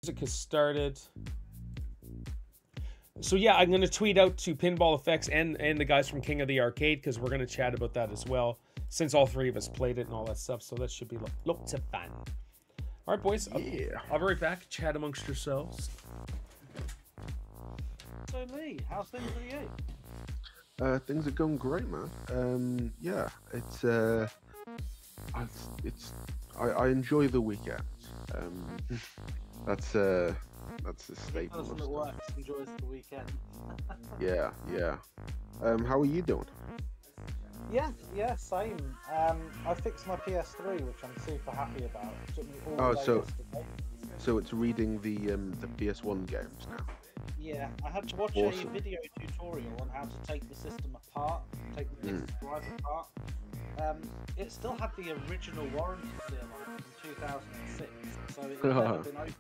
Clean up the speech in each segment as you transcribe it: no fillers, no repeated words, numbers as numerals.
music has started. So yeah, I'm going to tweet out to Pinball Effects and the guys from King of the Arcade, because we're going to chat about that as well, since all three of us played it and all that stuff. So that should be lots of fun. All right, boys. Yeah. I'll be right back. Chat amongst yourselves. So Lee, how's things with you? Things are going great, man. Yeah, I enjoy the weekend. That's a staple. Person that works enjoys the weekend. Yeah. How are you doing? Yeah, same. I fixed my PS3, which I'm super happy about. It took me all day yesterday. So it's reading the PS1 games now. Yeah, I had to watch Awesome. a video tutorial on how to take the system apart, take the disk drive apart. It still had the original warranty seal on it from 2006, so it had never been opened.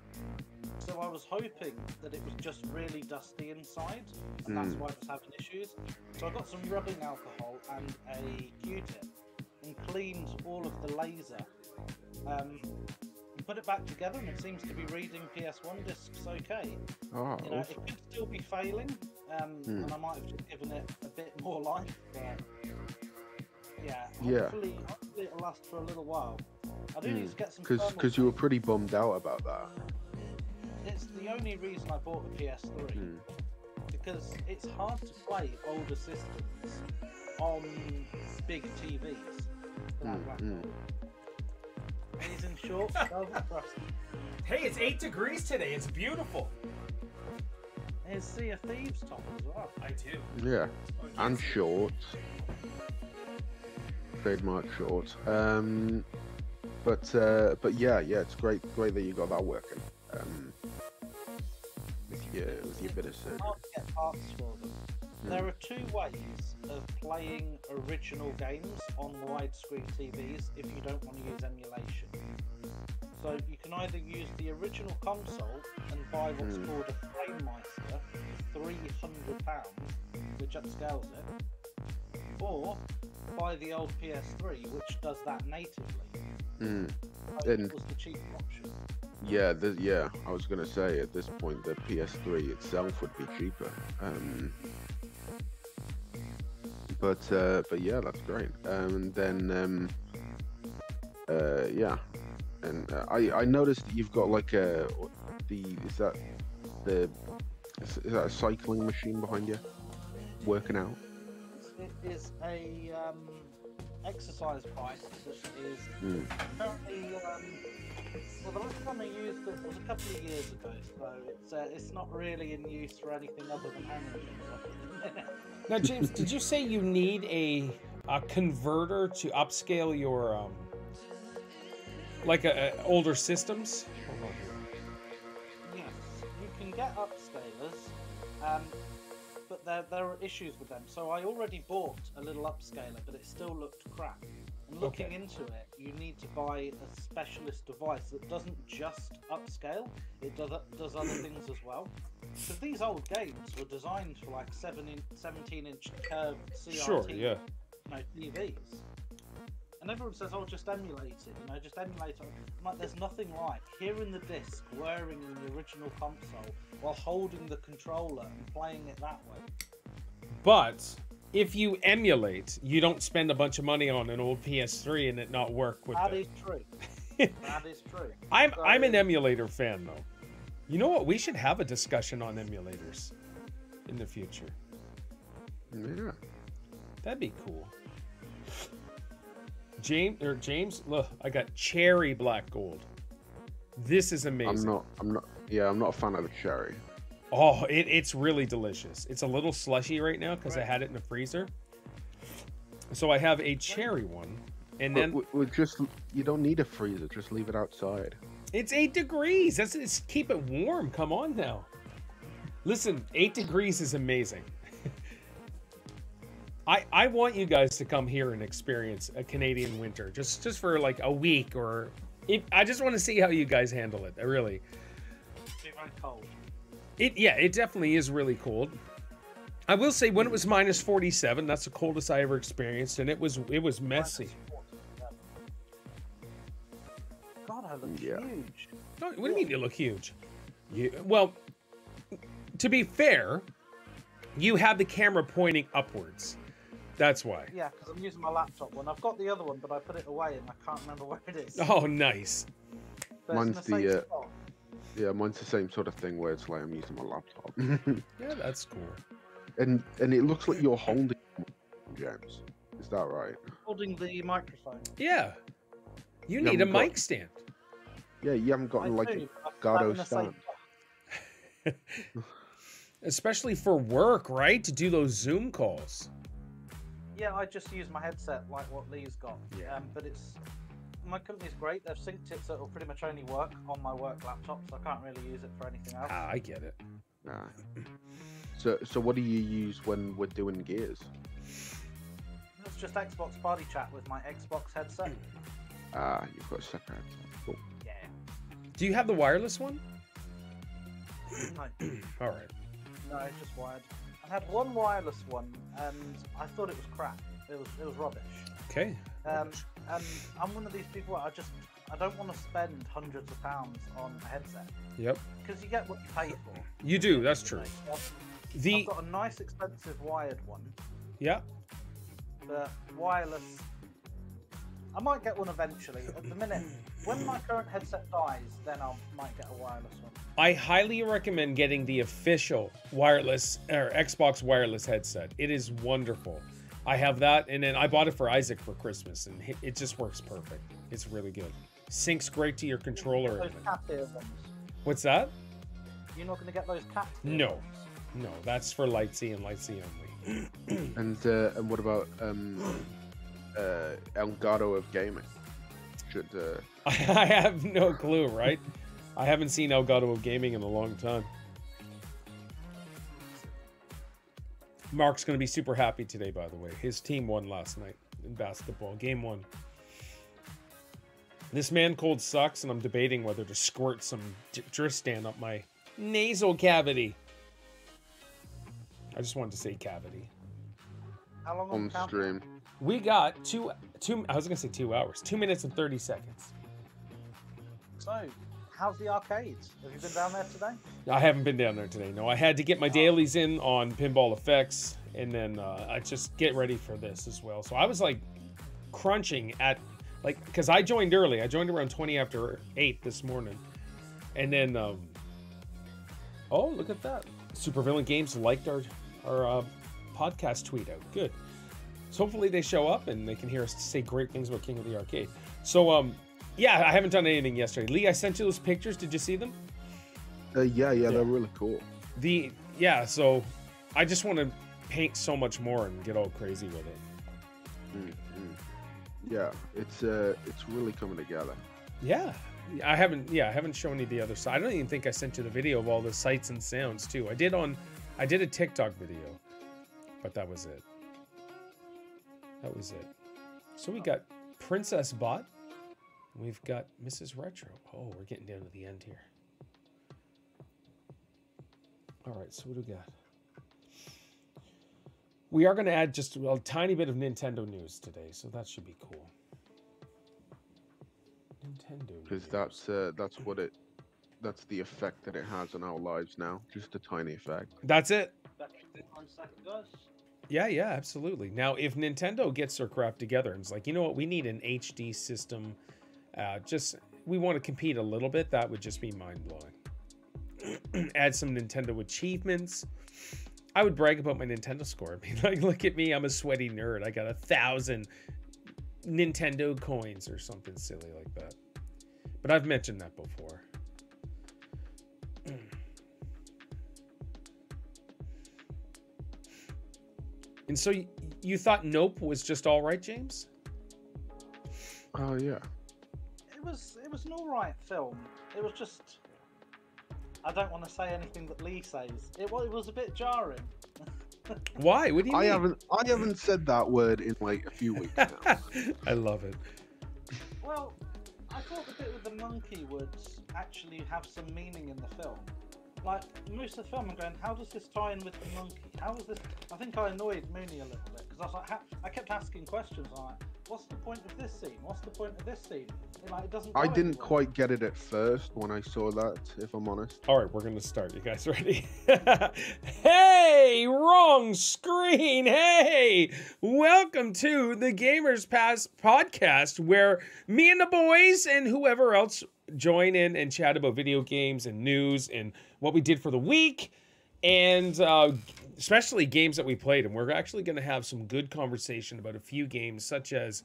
So I was hoping that it was just really dusty inside, and that's why it was having issues. So I got some rubbing alcohol and a Q-tip and cleaned all of the laser. And put it back together, and it seems to be reading PS1 discs okay. Oh, you know, awesome. it could still be failing, and I might have just given it a bit more life, but hopefully it'll last for a little while. I do need to get some because you were pretty bummed out about that. It's the only reason I bought the PS3, because it's hard to play older systems on big TVs. He's in shorts, Hey, it's 8 degrees today. It's beautiful. Here's Sea of Thieves top as well. I do. Yeah, and shorts. Trademark shorts. But yeah, it's great that you got that working. With your bit of surgery. Hard to get parts for them. There are two ways of playing original games on widescreen TVs if you don't want to use emulation. So you can either use the original console and buy what's called a FrameMeister for £300, which upscales it, or buy the old PS3, which does that natively. So it was the cheaper option. Yeah, I was gonna say at this point the PS3 itself would be cheaper. But yeah, that's great. And then yeah, and I noticed that you've got like is that a cycling machine behind you, working out? It is a exercise bike that is currently. Well, the last time I used it was a couple of years ago, so it's not really in use for anything other than hammering things up at the minute. Now, James, did you say you need a converter to upscale your like older systems? Yes, you can get upscalers, but there are issues with them. So I already bought a little upscaler, but it still looked crap. And looking into it, you need to buy a specialist device that doesn't just upscale, it does other things as well. Because these old games were designed for like 17-inch curved CRT TVs. And everyone says, oh, just emulate it, just emulate it. I'm like, there's nothing like hearing the disc whirring in the original console while holding the controller and playing it that way. But if you emulate, you don't spend a bunch of money on an old PS3 and it not work with That is true. That is true. I'm an emulator fan, though. You know what? We should have a discussion on emulators in the future. Yeah. That'd be cool. James, look, I got cherry black gold. This is amazing. I'm not a fan of the cherry. Oh, it's really delicious. It's a little slushy right now because I had it in the freezer. So I have a cherry one, and then you don't need a freezer. Just leave it outside. It's 8 degrees. It's keep it warm. Come on now. Listen, 8 degrees is amazing. I want you guys to come here and experience a Canadian winter, just for like a week, or I just want to see how you guys handle it. I really. It's very cold. It definitely is really cold. I will say when it was minus 47, that's the coldest I ever experienced, and it was messy. God, I look huge. No, what do you mean you look huge? Well, to be fair, you have the camera pointing upwards. That's why. Yeah, because I'm using my laptop one. I've got the other one, but I put it away and I can't remember where it is. Oh, nice. But Mine's it's in the same spot. Yeah, mine's the same sort of thing where it's like I'm using my laptop. Yeah, that's cool. And it looks like you're holding James. Is that right? Holding the microphone. Yeah. You need a haven't got- mic stand. Yeah, you haven't gotten like do, a but I'm Gato in the stand. same- Especially for work, right? To do those Zoom calls. Yeah, I just use my headset like what Lee's got. Yeah. But my company's great. They've synced it so it'll pretty much only work on my work laptop, so I can't really use it for anything else. Ah, I get it. Nah. So what do you use when we're doing Gears? It's just Xbox Party Chat with my Xbox headset. You've got a separate. Cool. Yeah. Do you have the wireless one? No, All right. no, it's just wired. I had one wireless one, and I thought it was crap. It was rubbish. Okay. And I'm one of these people. I don't want to spend hundreds of pounds on a headset Yep. because you get what you pay for. You do. That's true. I've got a nice, expensive wired one, Yeah. but wireless. I might get one eventually. At the minute, when my current headset dies, then I might get a wireless one. I highly recommend getting the official wireless or Xbox wireless headset. It is wonderful. I have that, and then I bought it for Isaac for Christmas, and it just works perfect. It's really good. Syncs great to your controller. Those cat earphones. What's that? You're not going to get those cat No. earphones. No, that's for Light C and Light C only. And what about Elgato of gaming? Should I have no clue, right? I haven't seen Elgato of Gaming in a long time. Mark's going to be super happy today, by the way. His team won last night in basketball. Game 1. This man cold sucks, and I'm debating whether to squirt some Dristan up my nasal cavity. I just wanted to say cavity. How long on the count? stream? We got I was going to say 2 hours. 2 minutes and 30 seconds. So, how's the arcades? Have you been down there today? I haven't been down there today. No, I had to get my dailies in on Pinball Effects, and then I just get ready for this as well. So I was like crunching at because I joined early. I joined around 20 after 8 this morning, and then oh, look at that! Supervillain Games liked our podcast tweet out. Good. So hopefully they show up and they can hear us say great things about King of the Arcade. So yeah, I haven't done anything yesterday. Lee, I sent you those pictures. Did you see them? Yeah, they're really cool. So I just want to paint so much more and get all crazy with it. Yeah, it's really coming together. Yeah. I haven't shown you the other side. I don't even think I sent you the video of all the sights and sounds too. I did a TikTok video, but that was it. So we got Princess Bot. We've got Mrs. Retro. Oh, we're getting down to the end here. All right, so what do we got? We are going to add just a tiny bit of Nintendo news today, so that should be cool. Nintendo Because news. that's the effect that it has on our lives now. Just a tiny effect. That's it. Back in 1 second, guys. Yeah, absolutely. Now, if Nintendo gets their crap together and it's like, you know what, we need an HD system, we want to compete a little bit, that would just be mind-blowing. Add some Nintendo achievements. I would brag about my Nintendo score. I mean, like, look at me, I'm a sweaty nerd. I got 1,000 Nintendo coins or something silly like that. But I've mentioned that before. And so you thought Nope was just all right, James? Oh yeah. It was an alright film. It was just, I don't want to say anything that Lee says. It was a bit jarring. Why? What do you mean? I haven't said that word in like a few weeks now. I love it. Well, I thought the bit with the monkey would actually have some meaning in the film. Like, most of the film I'm going, how does this tie in with the monkey? How is this? I think I annoyed Mooney a little bit, because I was like, I kept asking questions. I'm like, what's the point of this scene? What's the point of this scene? Like, it doesn't. I go didn't anywhere. quite get it at first when I saw that, if I'm honest. All right, we're going to start. You guys ready? Hey, wrong screen. Hey, welcome to the Gamers Pass Podcast, where me and the boys and whoever else join in and chat about video games and news and what we did for the week, and especially games that we played. And we're actually going to have some good conversation about a few games, such as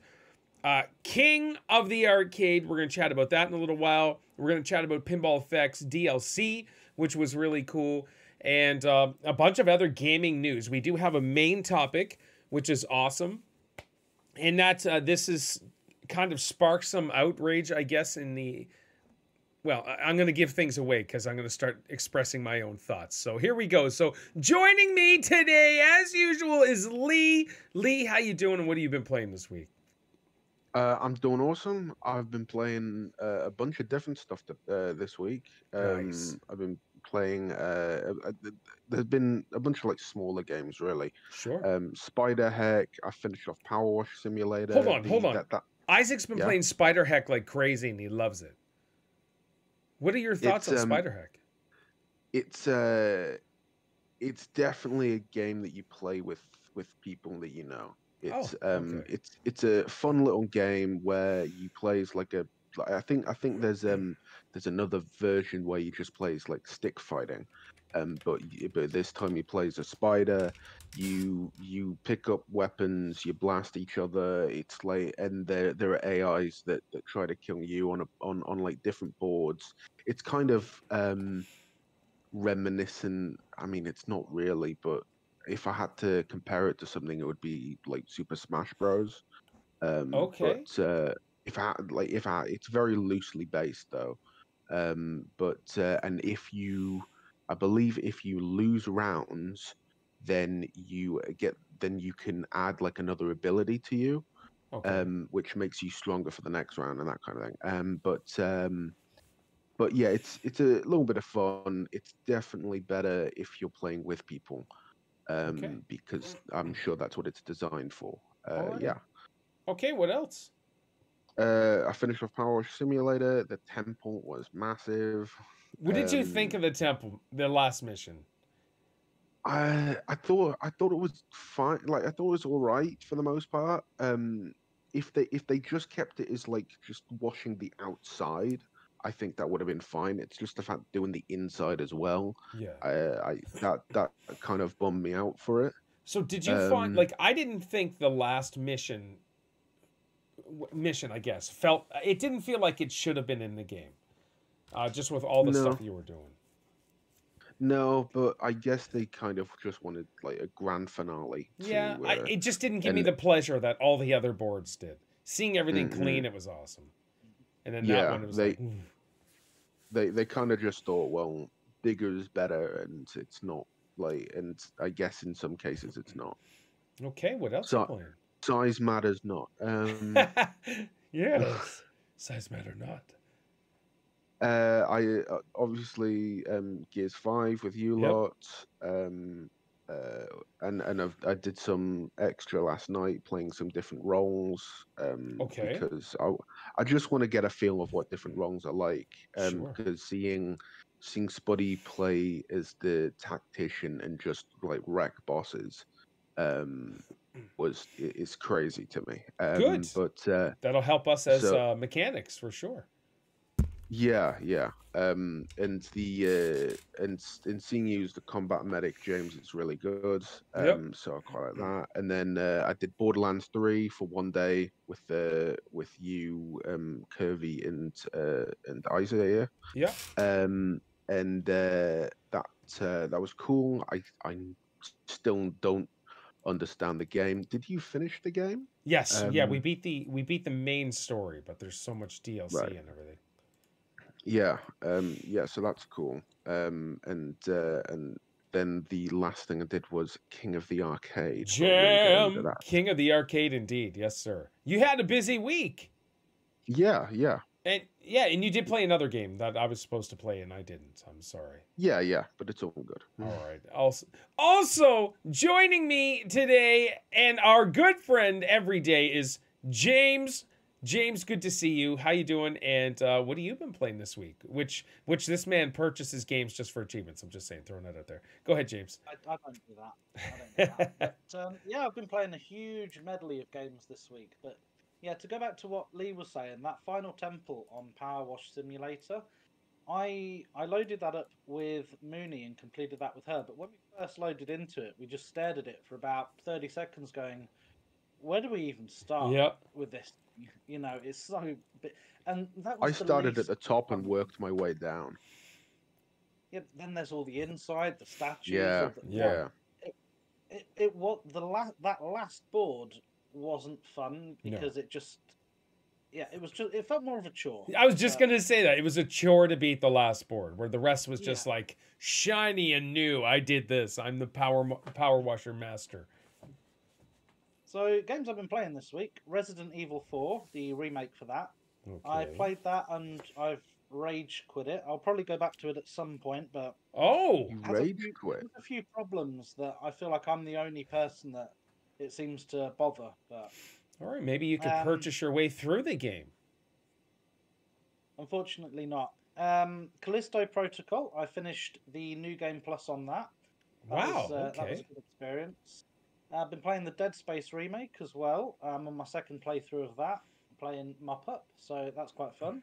King of the Arcade. We're going to chat about that in a little while. We're going to chat about Pinball Effects DLC, which was really cool, and a bunch of other gaming news. We do have a main topic, which is awesome, and that's this is kind of sparked some outrage, I guess, in the... Well, I'm going to give things away because I'm going to start expressing my own thoughts. So here we go. So joining me today, as usual, is Lee. Lee, how you doing, and what have you been playing this week? I'm doing awesome. I've been playing a bunch of different stuff this week. Nice. I've been playing. There's been a bunch of like smaller games, really. Sure. Spider Heck. I finished off Power Wash Simulator. Hold on. Isaac's been playing Spider Heck like crazy, and he loves it. What are your thoughts on Spider Heck? It's definitely a game that you play with people that you know. It's okay. it's a fun little game where you play as like a... I think there's another version where you just play as like stick fighting, but this time you play as a spider. You pick up weapons, you blast each other. It's like, and there are AIs that try to kill you on like different boards. It's kind of reminiscent. I mean, it's not really, but if I had to compare it to something, it would be like Super Smash Bros. Okay. But it's very loosely based though. And I believe if you lose rounds, then you can add like another ability to you, Okay. which makes you stronger for the next round and that kind of thing. But yeah, it's a little bit of fun. It's definitely better if you're playing with people, Okay. because I'm sure that's what it's designed for. All right. Yeah. Okay, what else? I finished off Power Wash Simulator. The temple was massive. What did you think of the temple, the last mission? I thought it was fine. Like, I thought it was all right for the most part. If they just kept it as like just washing the outside, I think that would have been fine. It's just the fact doing the inside as well. Yeah. That kind of bummed me out for it. So did you find, like, I didn't think the last mission, I guess, it didn't feel like it should have been in the game, just with all the stuff you were doing. No, but I guess they kind of just wanted like a grand finale. Yeah, it just didn't give me the pleasure that all the other boards did. Seeing everything clean, it was awesome. And then that one was they kind of just thought, well, bigger is better, and it's not like, and I guess in some cases it's not. Okay, what else are you playing? Size matters not. Yes, size matter not. I obviously Gears 5 with you lot, and I did some extra last night playing some different roles. Okay. Because I just want to get a feel of what different roles are like. Sure. Because seeing Spuddy play as the tactician and just like wreck bosses, is crazy to me. Good. But that'll help us as mechanics for sure. Yeah. And seeing you as the combat medic, James, is really good. So I quite like that. And then I did Borderlands 3 for one day with you, Curvy, and Isaac here. Yeah. And that was cool. I still don't understand the game. Did you finish the game? Yes. Yeah, we beat the main story, but there's so much DLC and everything. Yeah, so that's cool. And then the last thing I did was King of the Arcade. Jam! King of the Arcade, indeed. Yes, sir. You had a busy week. Yeah. And you did play another game that I was supposed to play and I didn't. I'm sorry. Yeah, but it's all good. All right. Also joining me today and our good friend every day is James. James, good to see you. How you doing? And what have you been playing this week? Which this man purchases games just for achievements. I'm just saying, throwing that out there. Go ahead, James. I don't do that. I don't do that. But yeah, I've been playing a huge medley of games this week. But yeah, to go back to what Lee was saying, that final temple on Power Wash Simulator, I loaded that up with Mooney and completed that with her. But when we first loaded into it, we just stared at it for about 30 seconds going, where do we even start with this? You know, it's so big. And that was I started at the top and worked my way down. Yeah, then there's all the inside, the statues. Yeah, yeah. It what that last board wasn't fun because it just, it felt more of a chore. I was just gonna say that it was a chore to beat the last board, where the rest was just like shiny and new. I did this. I'm the power washer master. So, games I've been playing this week, Resident Evil 4, the remake for that. Okay. I played that and I've rage quit it. I'll probably go back to it at some point, but... Oh! Rage quit? There's a few problems that I feel like I'm the only person that it seems to bother, but... Alright, maybe you could purchase your way through the game. Unfortunately not. Callisto Protocol, I finished the New Game Plus on that. That was a good experience. I've been playing the Dead Space remake as well. I'm on my second playthrough of that, playing Mop Up, so that's quite fun.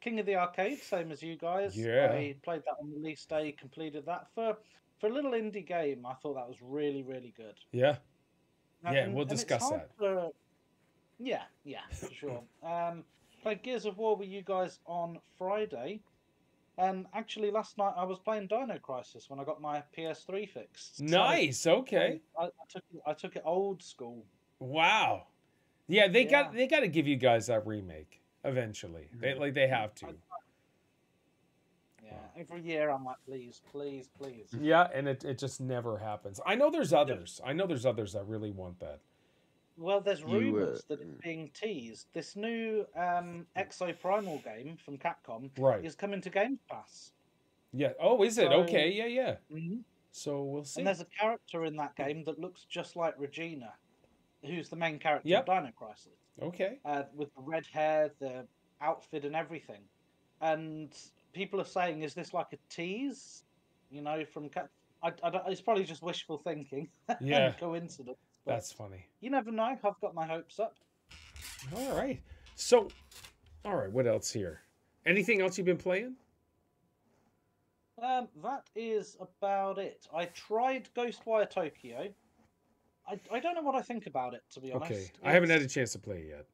King of the Arcade, same as you guys. Yeah. I played that on release day, completed that. For a little indie game, I thought that was really, really good. Yeah. We'll discuss that. Yeah, for sure. Played Gears of War with you guys on Friday. And actually, last night I was playing Dino Crisis when I got my PS3 fixed. Nice. So, okay. I took it old school. Wow. Yeah, they got to give you guys that remake eventually. They have to. Yeah. Every year I'm like, please, please, please. Yeah, and it just never happens. I know there's others. That really want that. Well, there's rumors that it's being teased. This new Exoprimal game from Capcom is coming to Game Pass. Yeah. Oh, is it? Okay. Yeah. Mm-hmm. So we'll see. And there's a character in that game that looks just like Regina, who's the main character of Dino Crisis. Okay. With the red hair, the outfit, and everything. And people are saying, is this like a tease? You know, from it's probably just wishful thinking. Yeah. Coincidence. That's funny. You never know. I've got my hopes up. All right. So, all right. What else here? Anything else you've been playing? That is about it. I tried Ghostwire Tokyo. I don't know what I think about it, to be honest. Okay. I haven't had a chance to play it yet.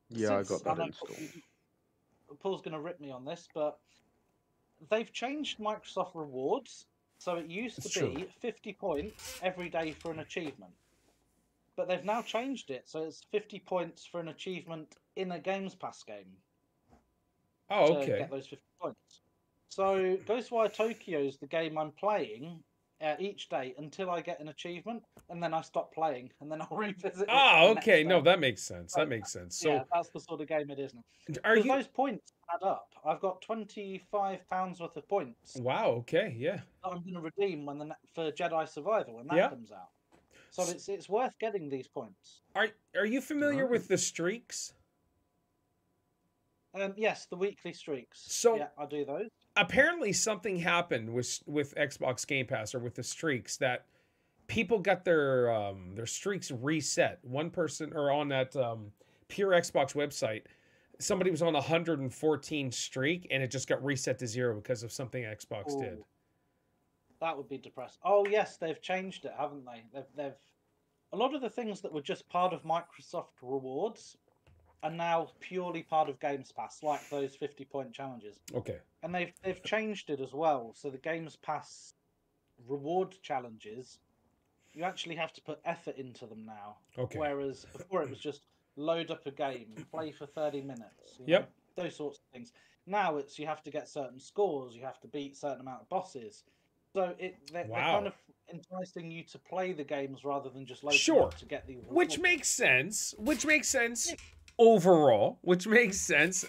Yeah, I got that installed. Paul's going to rip me on this, but they've changed Microsoft Rewards. So it used to be 50 points every day for an achievement. But they've now changed it, so it's 50 points for an achievement in a Games Pass game. Oh, okay. To get those 50 points. So Ghostwire Tokyo is the game I'm playing each day until I get an achievement, and then I stop playing, and then I'll revisit it. Oh, okay. No, that makes sense. That makes sense. So yeah, that's the sort of game it is now. Those points add up. I've got £25 worth of points. Wow. Okay. Yeah. That I'm going to redeem for Jedi Survivor when that comes out. So it's worth getting these points. Are you familiar with the streaks? Yes, the weekly streaks. So yeah, I do those. Apparently, something happened with Xbox Game Pass or with the streaks that people got their streaks reset. One person, or on that Pure Xbox website, somebody was on a 114 streak and it just got reset to 0 because of something Xbox did. That would be depressing. Oh yes, they've changed it, haven't they? They've a lot of the things that were just part of Microsoft Rewards are now purely part of Games Pass, like those 50-point challenges. Okay. And they've changed it as well. So the Games Pass reward challenges, you actually have to put effort into them now. Okay. Whereas before it was just load up a game, play for 30 minutes. Yep. Those sorts of things. Now it's you have to get certain scores, you have to beat a certain amount of bosses. So they're kind of enticing you to play the games rather than just load them up to get the rewards. Which makes sense. Overall, which makes sense,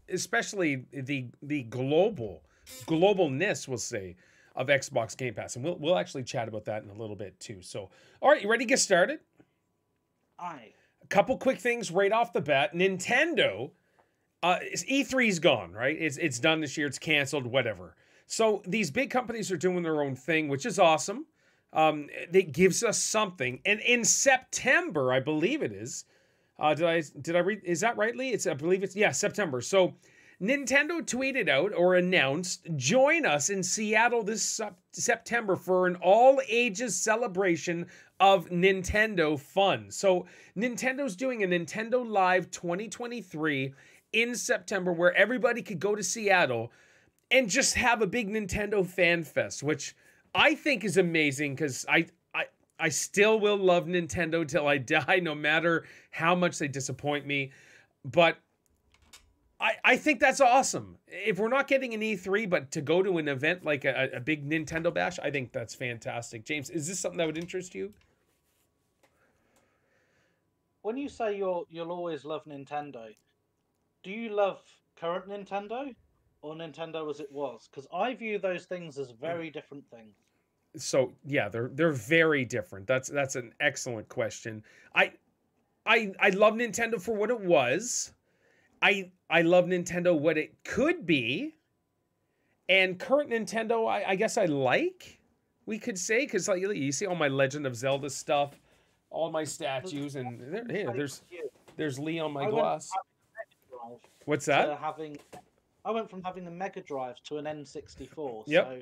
especially the globalness, we'll say, of Xbox Game Pass, and we'll actually chat about that in a little bit too. So, all right, you ready to get started? Aye. couple quick things right off the bat. Nintendo, E3's gone, right? It's done this year. It's canceled, whatever. So these big companies are doing their own thing, which is awesome. It gives us something. And in September, I believe it is. Did I read? Is that right, Lee? I believe it's, yeah, September. So Nintendo tweeted out or announced, join us in Seattle this September for an all-ages celebration of Nintendo fun. So Nintendo's doing a Nintendo Live 2023 in September where everybody could go to Seattle and just have a big Nintendo fan fest, which I think is amazing because I still will love Nintendo till I die, no matter how much they disappoint me. But I think that's awesome. If we're not getting an E3, but to go to an event like a big Nintendo bash, I think that's fantastic. James, is this something that would interest you? When you say you'll always love Nintendo, do you love current Nintendo or Nintendo as it was? Because I view those things as very different things. So yeah, they're very different. That's an excellent question. I love Nintendo for what it was. I love Nintendo what it could be, and current Nintendo I guess I like, we could say, because like you see all my Legend of Zelda stuff, all my statues, and there's Lee on my glass. What's that? I went from having a Mega Drive to an N64. Yep. So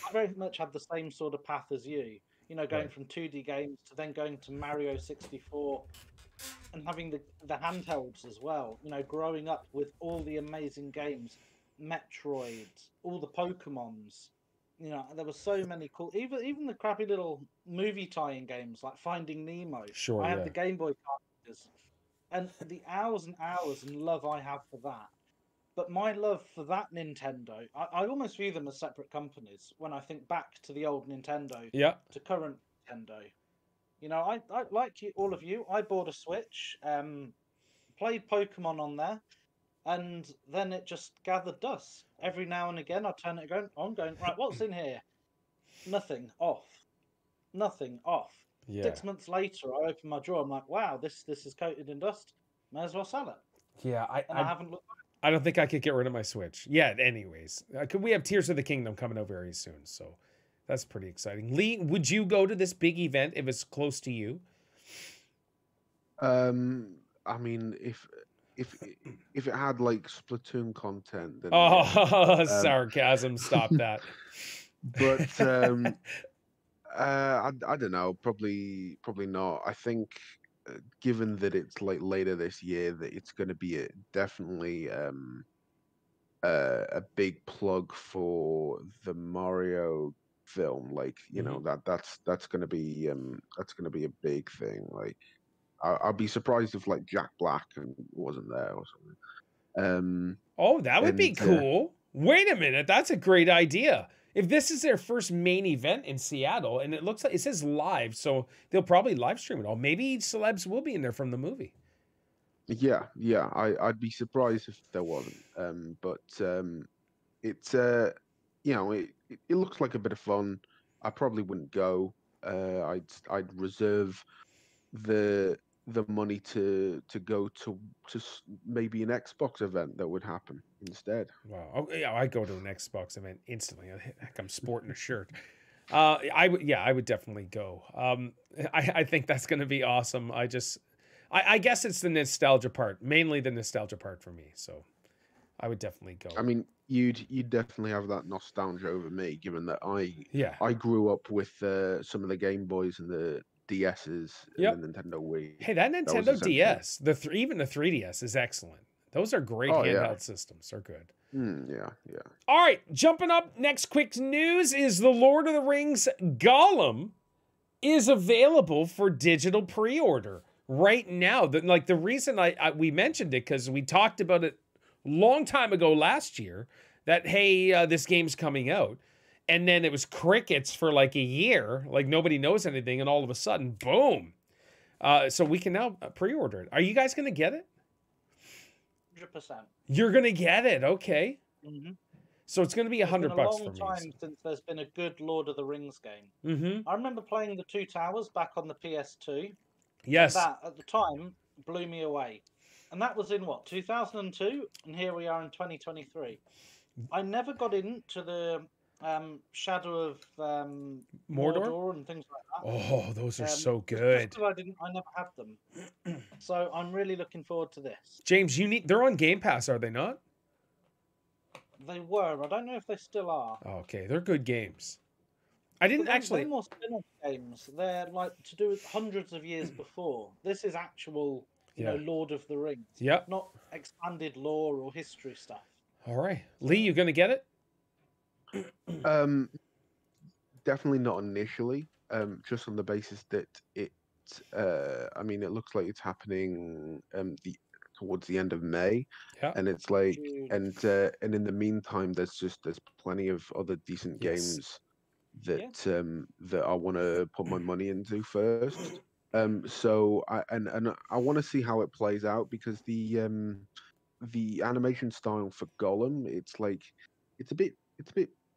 I very much had the same sort of path as you. You know, going from 2D games to then going to Mario 64. And having the handhelds as well, you know, growing up with all the amazing games, Metroid, all the Pokemons, you know, there were so many cool, even the crappy little movie tie-in games like Finding Nemo. Sure, I had the Game Boy cartridges, and the hours and hours and love I have for that. But my love for that Nintendo, I almost view them as separate companies when I think back to the old Nintendo to current Nintendo. You know, I like all of you. I bought a Switch, played Pokemon on there, and then it just gathered dust. Every now and again, I turn it going, right, what's in here? Nothing, off. Nothing, off. Yeah. 6 months later, I open my drawer. I'm like, wow, this is coated in dust. May as well sell it. Yeah, I haven't looked back. I don't think I could get rid of my Switch yet. Anyways, we have Tears of the Kingdom coming out very soon, so that's pretty exciting. Lee, would you go to this big event if it's close to you? I mean, if it had like Splatoon content, then sarcasm! Stop that. But I don't know. Probably not. I think, given that it's like later this year, that it's going to be definitely a big plug for the Mario film. Like, you know, that's going to be a big thing. Like, I'd be surprised if like Jack Black wasn't there or something. Oh, that would be cool. Wait a minute, that's a great idea. If this is their first main event in Seattle, and it looks like it says live, so they'll probably live stream it all. Maybe celebs will be in there from the movie. Yeah, I'd be surprised if there wasn't. But it's you know, it looks like a bit of fun. I probably wouldn't go. I'd reserve the money to go to maybe an Xbox event that would happen instead. Wow. Oh, yeah, I'd go to an Xbox event instantly. Heck, I'm sporting a shirt. I would definitely go. I think that's going to be awesome. I guess it's the nostalgia part, mainly the nostalgia part for me. So I would definitely go. I mean, you'd definitely have that nostalgia over me, given that I grew up with some of the Game Boys and the DSs and the Nintendo Wii. Hey, that Nintendo DS, even the 3DS is excellent. Those are great handheld systems. They're good. Yeah. All right, jumping up. Next quick news is the Lord of the Rings Gollum is available for digital pre-order right now. The reason we mentioned it, because we talked about it a long time ago last year, that, hey, this game's coming out. And then it was crickets for like a year, like nobody knows anything, and all of a sudden, boom. So we can now pre-order it. Are you guys going to get it? 100%. You're going to get it, okay. Mm-hmm. So it's going to be $100 for me. It's been a long time since there's been a good Lord of the Rings game. Mm-hmm. I remember playing the Two Towers back on the PS2. Yes. That, at the time, blew me away. And that was in what, 2002? And here we are in 2023. I never got into the Shadow of Mordor and things like that. Oh, those are so Just good. because I never had them. So I'm really looking forward to this. James, they're on Game Pass, are they not? They were. I don't know if they still are. Okay, they're good games. I didn't actually. They're more spin-off games. They're like to do with hundreds of years before. This is actual, you know, Lord of the Rings. Yep. Not expanded lore or history stuff. All right, Lee, you gonna get it? Definitely not initially. Just on the basis that it. I mean, it looks like it's happening towards the end of May, and it's like, and in the meantime, there's plenty of other decent games that that I want to put my money into first. So I want to see how it plays out, because the animation style for Gollum, it's a bit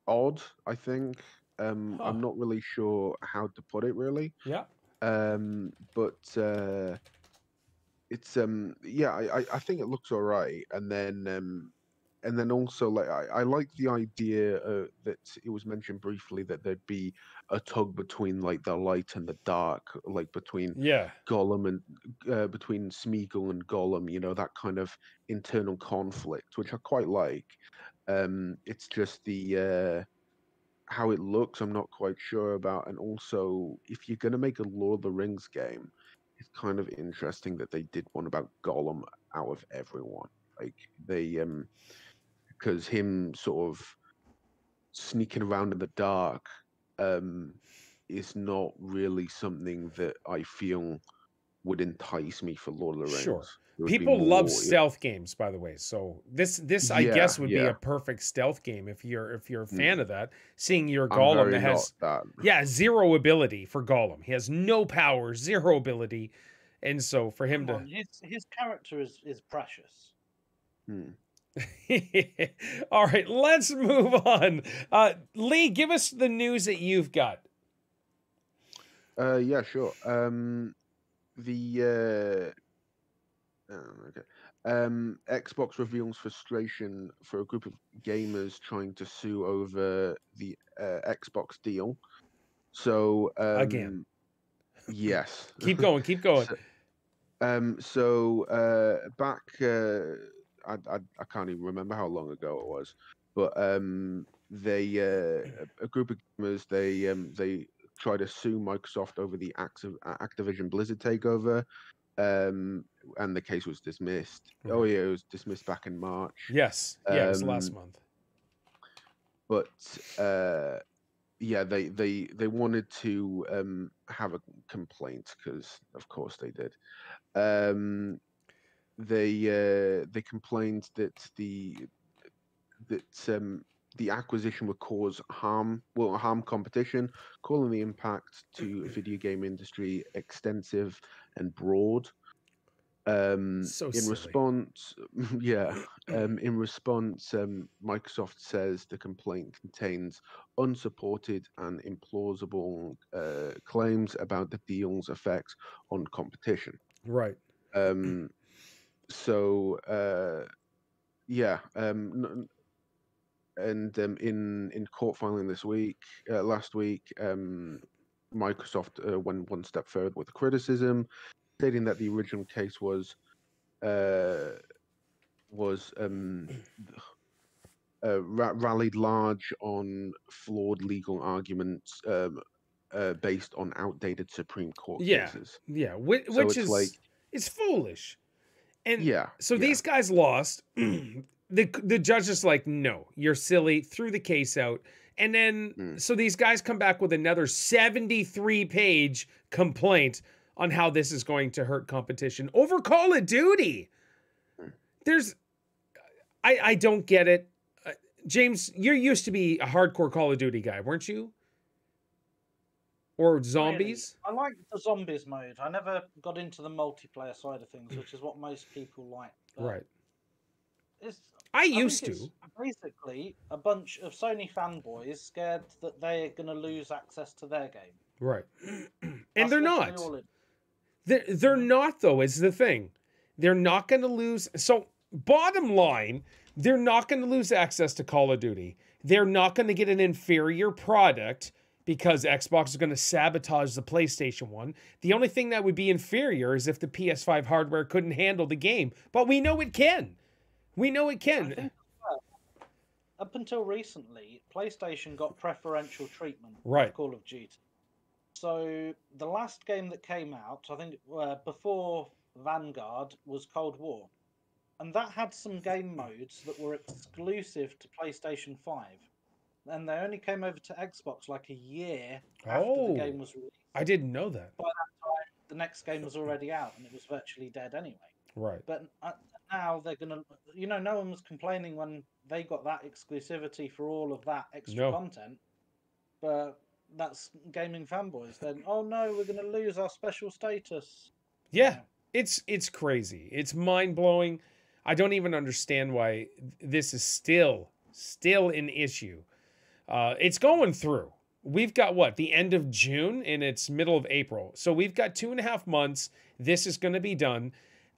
odd, I think. I'm not really sure how to put it really. Yeah. But it's I think it looks all right, and then also, like, I like the idea that it was mentioned briefly that there'd be a tug between like the light and the dark, like between Gollum and between Smeagol and Gollum, you know, that kind of internal conflict, which I quite like. It's just the how it looks, I'm not quite sure about, and also if you're gonna make a Lord of the Rings game, it's kind of interesting that they did one about Gollum out of everyone. Like they because him sort of sneaking around in the dark is not really something that I feel would entice me for Lord of the Rings. Sure. People love stealth games, by the way. So this I guess would be a perfect stealth game if you're a fan of that. Seeing your Gollum that has zero ability for Gollum. He has no power, zero ability. And so for him his character is precious. All right, let's move on. Lee, give us the news that you've got. Yeah, sure. Xbox reveals frustration for a group of gamers trying to sue over the Xbox deal. So again, yes. Keep going. Back, I can't even remember how long ago it was, but they a group of gamers they tried to sue Microsoft over the Activision Blizzard takeover. And the case was dismissed. Right. Oh yeah, it was dismissed back in March. Yes, it was last month. But yeah, they wanted to have a complaint, because of course they did. They complained that the acquisition would cause harm competition, calling the impact to the video game industry extensive and broad. In response, Microsoft says the complaint contains unsupported and implausible claims about the deal's effects on competition. Right. And in court filing last week, Microsoft went one step further with the criticism, stating that the original case was rallied large on flawed legal arguments based on outdated Supreme Court cases. Yeah, which is like, it's foolish. And these guys lost. The judge is like, no, you're silly, threw the case out. And then, so these guys come back with another 73-page complaint on how this is going to hurt competition over Call of Duty. I don't get it. James, you used to be a hardcore Call of Duty guy, weren't you? Or zombies? Really? I like the zombies mode. I never got into the multiplayer side of things, which is what most people like. Right. I used to. It's basically a bunch of Sony fanboys scared that they're going to lose access to their game. Right. And they're not. They're not, though, is the thing. They're not going to lose. So, bottom line, they're not going to lose access to Call of Duty. They're not going to get an inferior product because Xbox is going to sabotage the PlayStation one. The only thing that would be inferior is if the PS5 hardware couldn't handle the game. But we know it can. We know it can. I think, up until recently, PlayStation got preferential treatment Right. of Call of Duty. So the last game that came out, I think before Vanguard, was Cold War. And that had some game modes that were exclusive to PlayStation 5. And they only came over to Xbox like a year after the game was released. I didn't know that. By that time, the next game was already out and it was virtually dead anyway. Right. But now they're going to, you know, no one was complaining when they got that exclusivity for all of that extra content. But that's gaming fanboys. Then, oh no, we're going to lose our special status. Yeah, it's crazy. It's mind-blowing. I don't even understand why this is still an issue. It's going through. We've got what, the end of June and it's middle of April. So we've got 2.5 months. This is going to be done.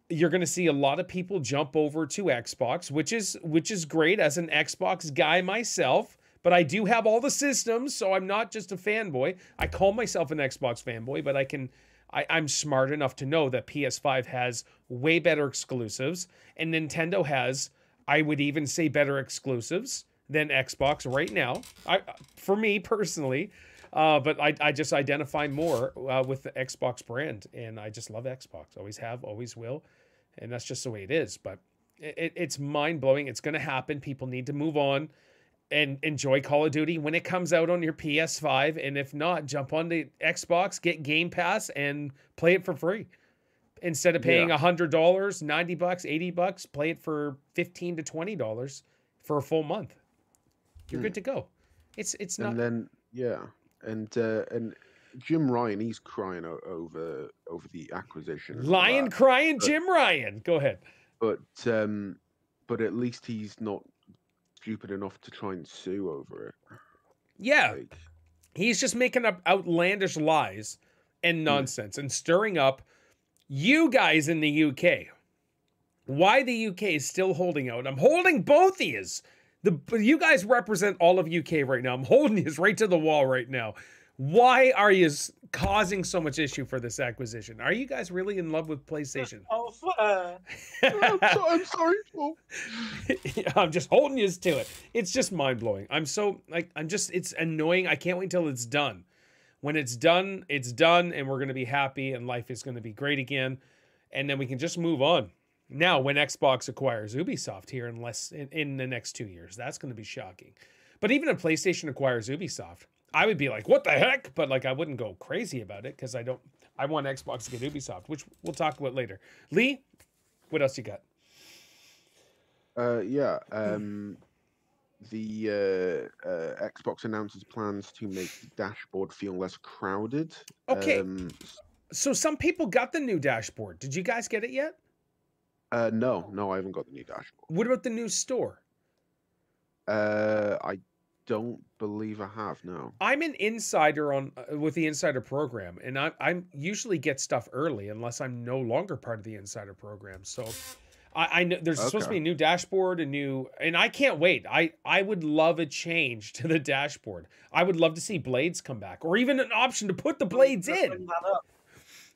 You're going to see a lot of people jump over to Xbox, which is great as an Xbox guy myself. But I do have all the systems, so I'm not just a fanboy. I call myself an Xbox fanboy, but I'm smart enough to know that PS5 has way better exclusives, and Nintendo has, I would even say, better exclusives than Xbox right now. For me personally, but I just identify more with the Xbox brand, and I just love Xbox. Always have, always will, and that's just the way it is. But it's mind-blowing. It's going to happen. People need to move on and enjoy Call of Duty when it comes out on your PS5. And if not, jump on the Xbox, get Game Pass, and play it for free. Instead of paying $100, $90, $80, play it for $15 to $20 for a full month. You're good to go. It's not. And then and Jim Ryan, he's crying over the acquisition. Lion crying, Jim Ryan. Go ahead. But at least he's not stupid enough to try and sue over it. Yeah. He's just making up outlandish lies and nonsense and stirring up you guys in the UK. Why the UK is still holding out. I'm holding both of yous. You guys represent all of UK right now. I'm holding yous right to the wall right now. Why are you causing so much issue for this acquisition? Are you guys really in love with PlayStation? I'm sorry, Paul. I'm just holding you to it. It's just mind-blowing. It's annoying. I can't wait till it's done. When it's done, and we're going to be happy, and life is going to be great again, and then we can just move on. Now, when Xbox acquires Ubisoft here in the next 2 years, that's going to be shocking. But even if PlayStation acquires Ubisoft, I would be like, what the heck? But I wouldn't go crazy about it because I want Xbox to get Ubisoft, which we'll talk about later. Lee, what else you got? The Xbox announces plans to make the dashboard feel less crowded. Okay. So some people got the new dashboard. Did you guys get it yet? No, I haven't got the new dashboard. What about the new store? I don't believe I have. No, I'm an insider with the insider program, and I usually get stuff early unless I'm no longer part of the insider program. So I know there's supposed to be a new dashboard, and I can't wait. I would love a change to the dashboard. I would love to see blades come back, or even an option to put the blades in. Bring that up.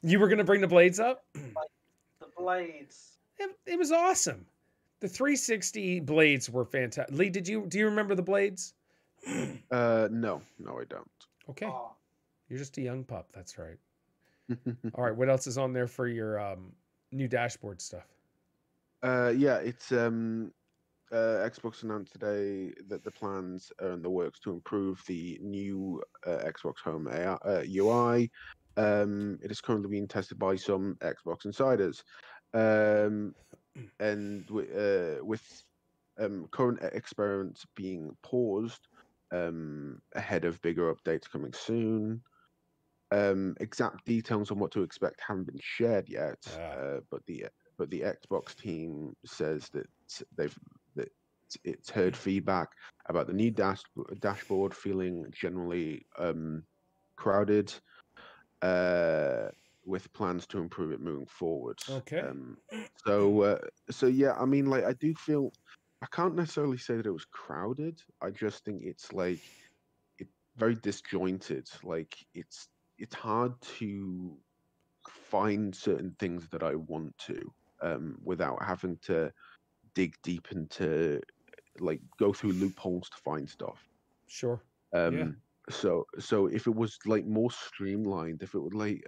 You were gonna bring the blades up? The blades. It was awesome. The 360 blades were fantastic. Lee, do you remember the blades? No, I don't. Okay. You're just a young pup. That's right. All right. What else is on there for your new dashboard stuff? It's Xbox announced today that the plans are in the works to improve the new Xbox Home UI. It is currently being tested by some Xbox insiders. And with current experiments being paused ahead of bigger updates coming soon. Exact details on what to expect haven't been shared yet, but the Xbox team says that it's heard feedback about the new dashboard feeling generally crowded. with plans to improve it moving forward. Okay. So yeah, I mean, like I do feel I can't necessarily say that it was crowded. I just think it's like it very disjointed. Like it's hard to find certain things that I want to without having to dig deep into like go through loopholes to find stuff. Sure. Yeah. So if it was like more streamlined, if it would like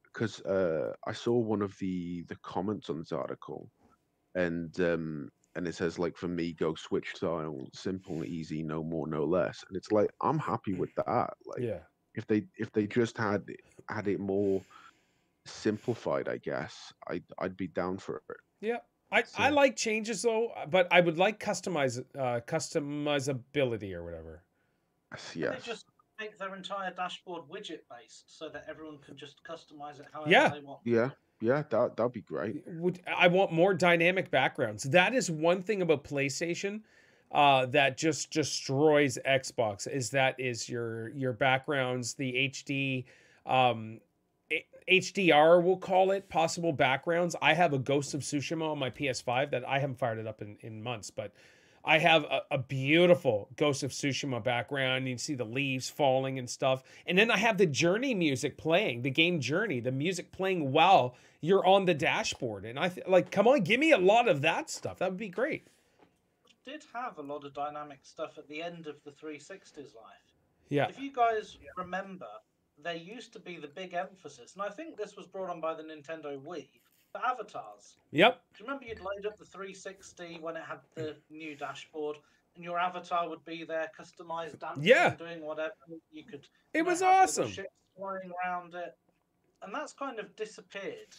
because I saw one of the comments on this article, and it says like for me, go Switch style, simple, easy, no more, no less, and it's like I'm happy with that. Like Yeah. if they just had it more simplified, I guess I'd be down for it. Yeah. I So like changes though, but I would like customizability or whatever. Can they yes, just make their entire dashboard widget based so that everyone can just customize it however Yeah. they want? yeah, yeah, that'd be great. I want more dynamic backgrounds. That is one thing about PlayStation that just destroys Xbox. Is your backgrounds, the HD, HDR, we'll call it, possible backgrounds. I have a Ghost of Tsushima on my PS5 that I haven't fired it up in months, but I have a beautiful Ghost of Tsushima background. You can see the leaves falling and stuff. And then I have the Journey music playing, the game Journey, the music playing while you're on the dashboard. And like, come on, give me a lot of that stuff. That would be great. Did have a lot of dynamic stuff at the end of the 360's life. Yeah. If you guys remember, there used to be the big emphasis, and I think this was brought on by the Nintendo Wii, for avatars. Yep. Do you remember you'd load up the 360 when it had the new dashboard, and your avatar would be there, customized, dancing, Yeah. doing whatever you could. It was have little awesome. ships flying around it, and that's kind of disappeared.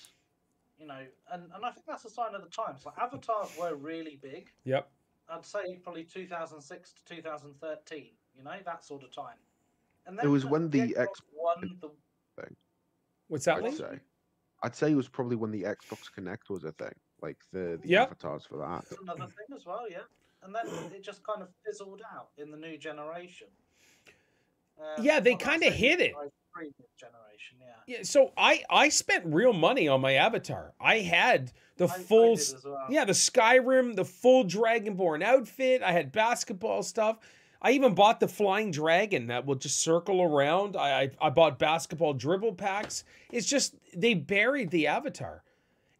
You know, and I think that's a sign of the times. Like avatars were really big. Yep. I'd say probably 2006 to 2013. You know, that sort of time. And It was when the Xbox X won the. thing. What's that, I'd Lee? say. I'd say it was probably when the Xbox Connect was a thing, like the Yep. avatars for that. That's another thing as well, yeah. And then it just kind of fizzled out in the new generation. Yeah, they well, kind I'd of say hit it. previous generation, yeah. Yeah, so I spent real money on my avatar. I had the I full did as well. yeah, the Skyrim, the full Dragonborn outfit. I had basketball stuff. I even bought the flying dragon that will just circle around. I bought basketball dribble packs. It's just they buried the avatar.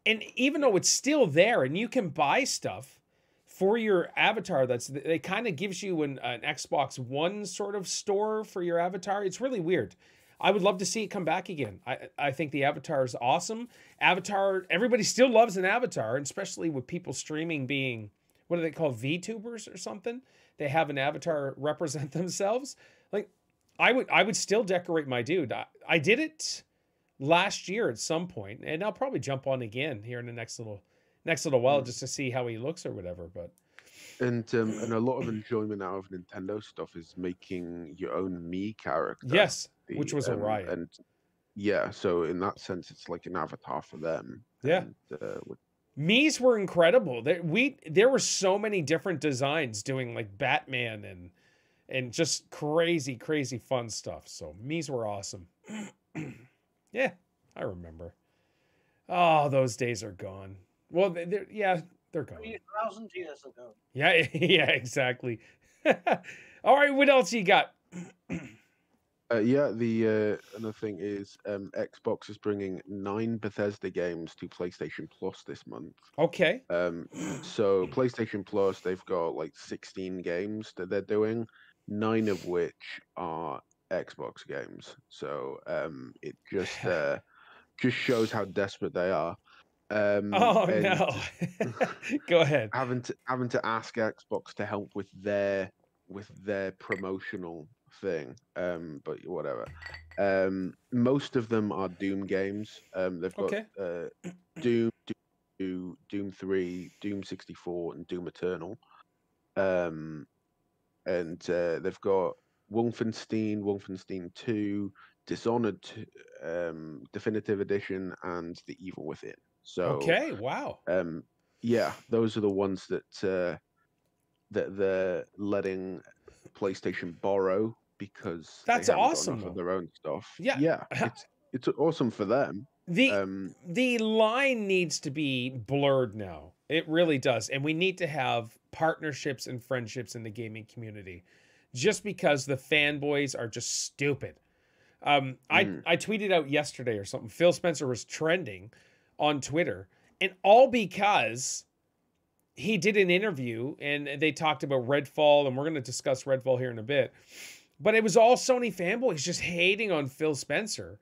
And even though it's still there and you can buy stuff for your avatar, it kind of gives you an Xbox One sort of store for your avatar. It's really weird. I would love to see it come back again. I think the avatar is awesome. Avatar, everybody still loves an avatar, and especially with people streaming being, what do they call, VTubers or something? They have an avatar represent themselves. Like, I would still decorate my dude. I did it last year at some point, and I'll probably jump on again here in the next little while just to see how he looks or whatever. But And a lot of enjoyment out of Nintendo stuff is making your own Mii character. yes, which was a riot. And yeah, so in that sense, it's like an avatar for them. Yeah. And, Mii's were incredible. There were so many different designs doing like Batman and just crazy fun stuff. So Mii's were awesome. Yeah, I remember. Oh, those days are gone. Well, they're gone. 3,000 years ago. Yeah, yeah, exactly. All right, what else you got? yeah, the another thing is Xbox is bringing 9 Bethesda games to PlayStation Plus this month. Okay. So PlayStation Plus, they've got like 16 games that they're doing, 9 of which are Xbox games. So it just shows how desperate they are. Oh no. Go ahead. Having to ask Xbox to help with their promotional thing. But whatever. Most of them are Doom games. They've got Doom 3, Doom 64, and Doom Eternal. And they've got Wolfenstein 2, Dishonored Definitive Edition, and The Evil Within. So okay, wow. Yeah, those are the ones that they're letting PlayStation borrow because that's they haven't awesome got enough of their own stuff. Yeah. Yeah. it's awesome for them. The Um, the line needs to be blurred now. It really does. And we need to have partnerships and friendships in the gaming community. Just because the fanboys are just stupid. I tweeted out yesterday or something. Phil Spencer was trending on Twitter, and all because he did an interview and they talked about Redfall, and we're going to discuss Redfall here in a bit. But it was all Sony fanboys just hating on Phil Spencer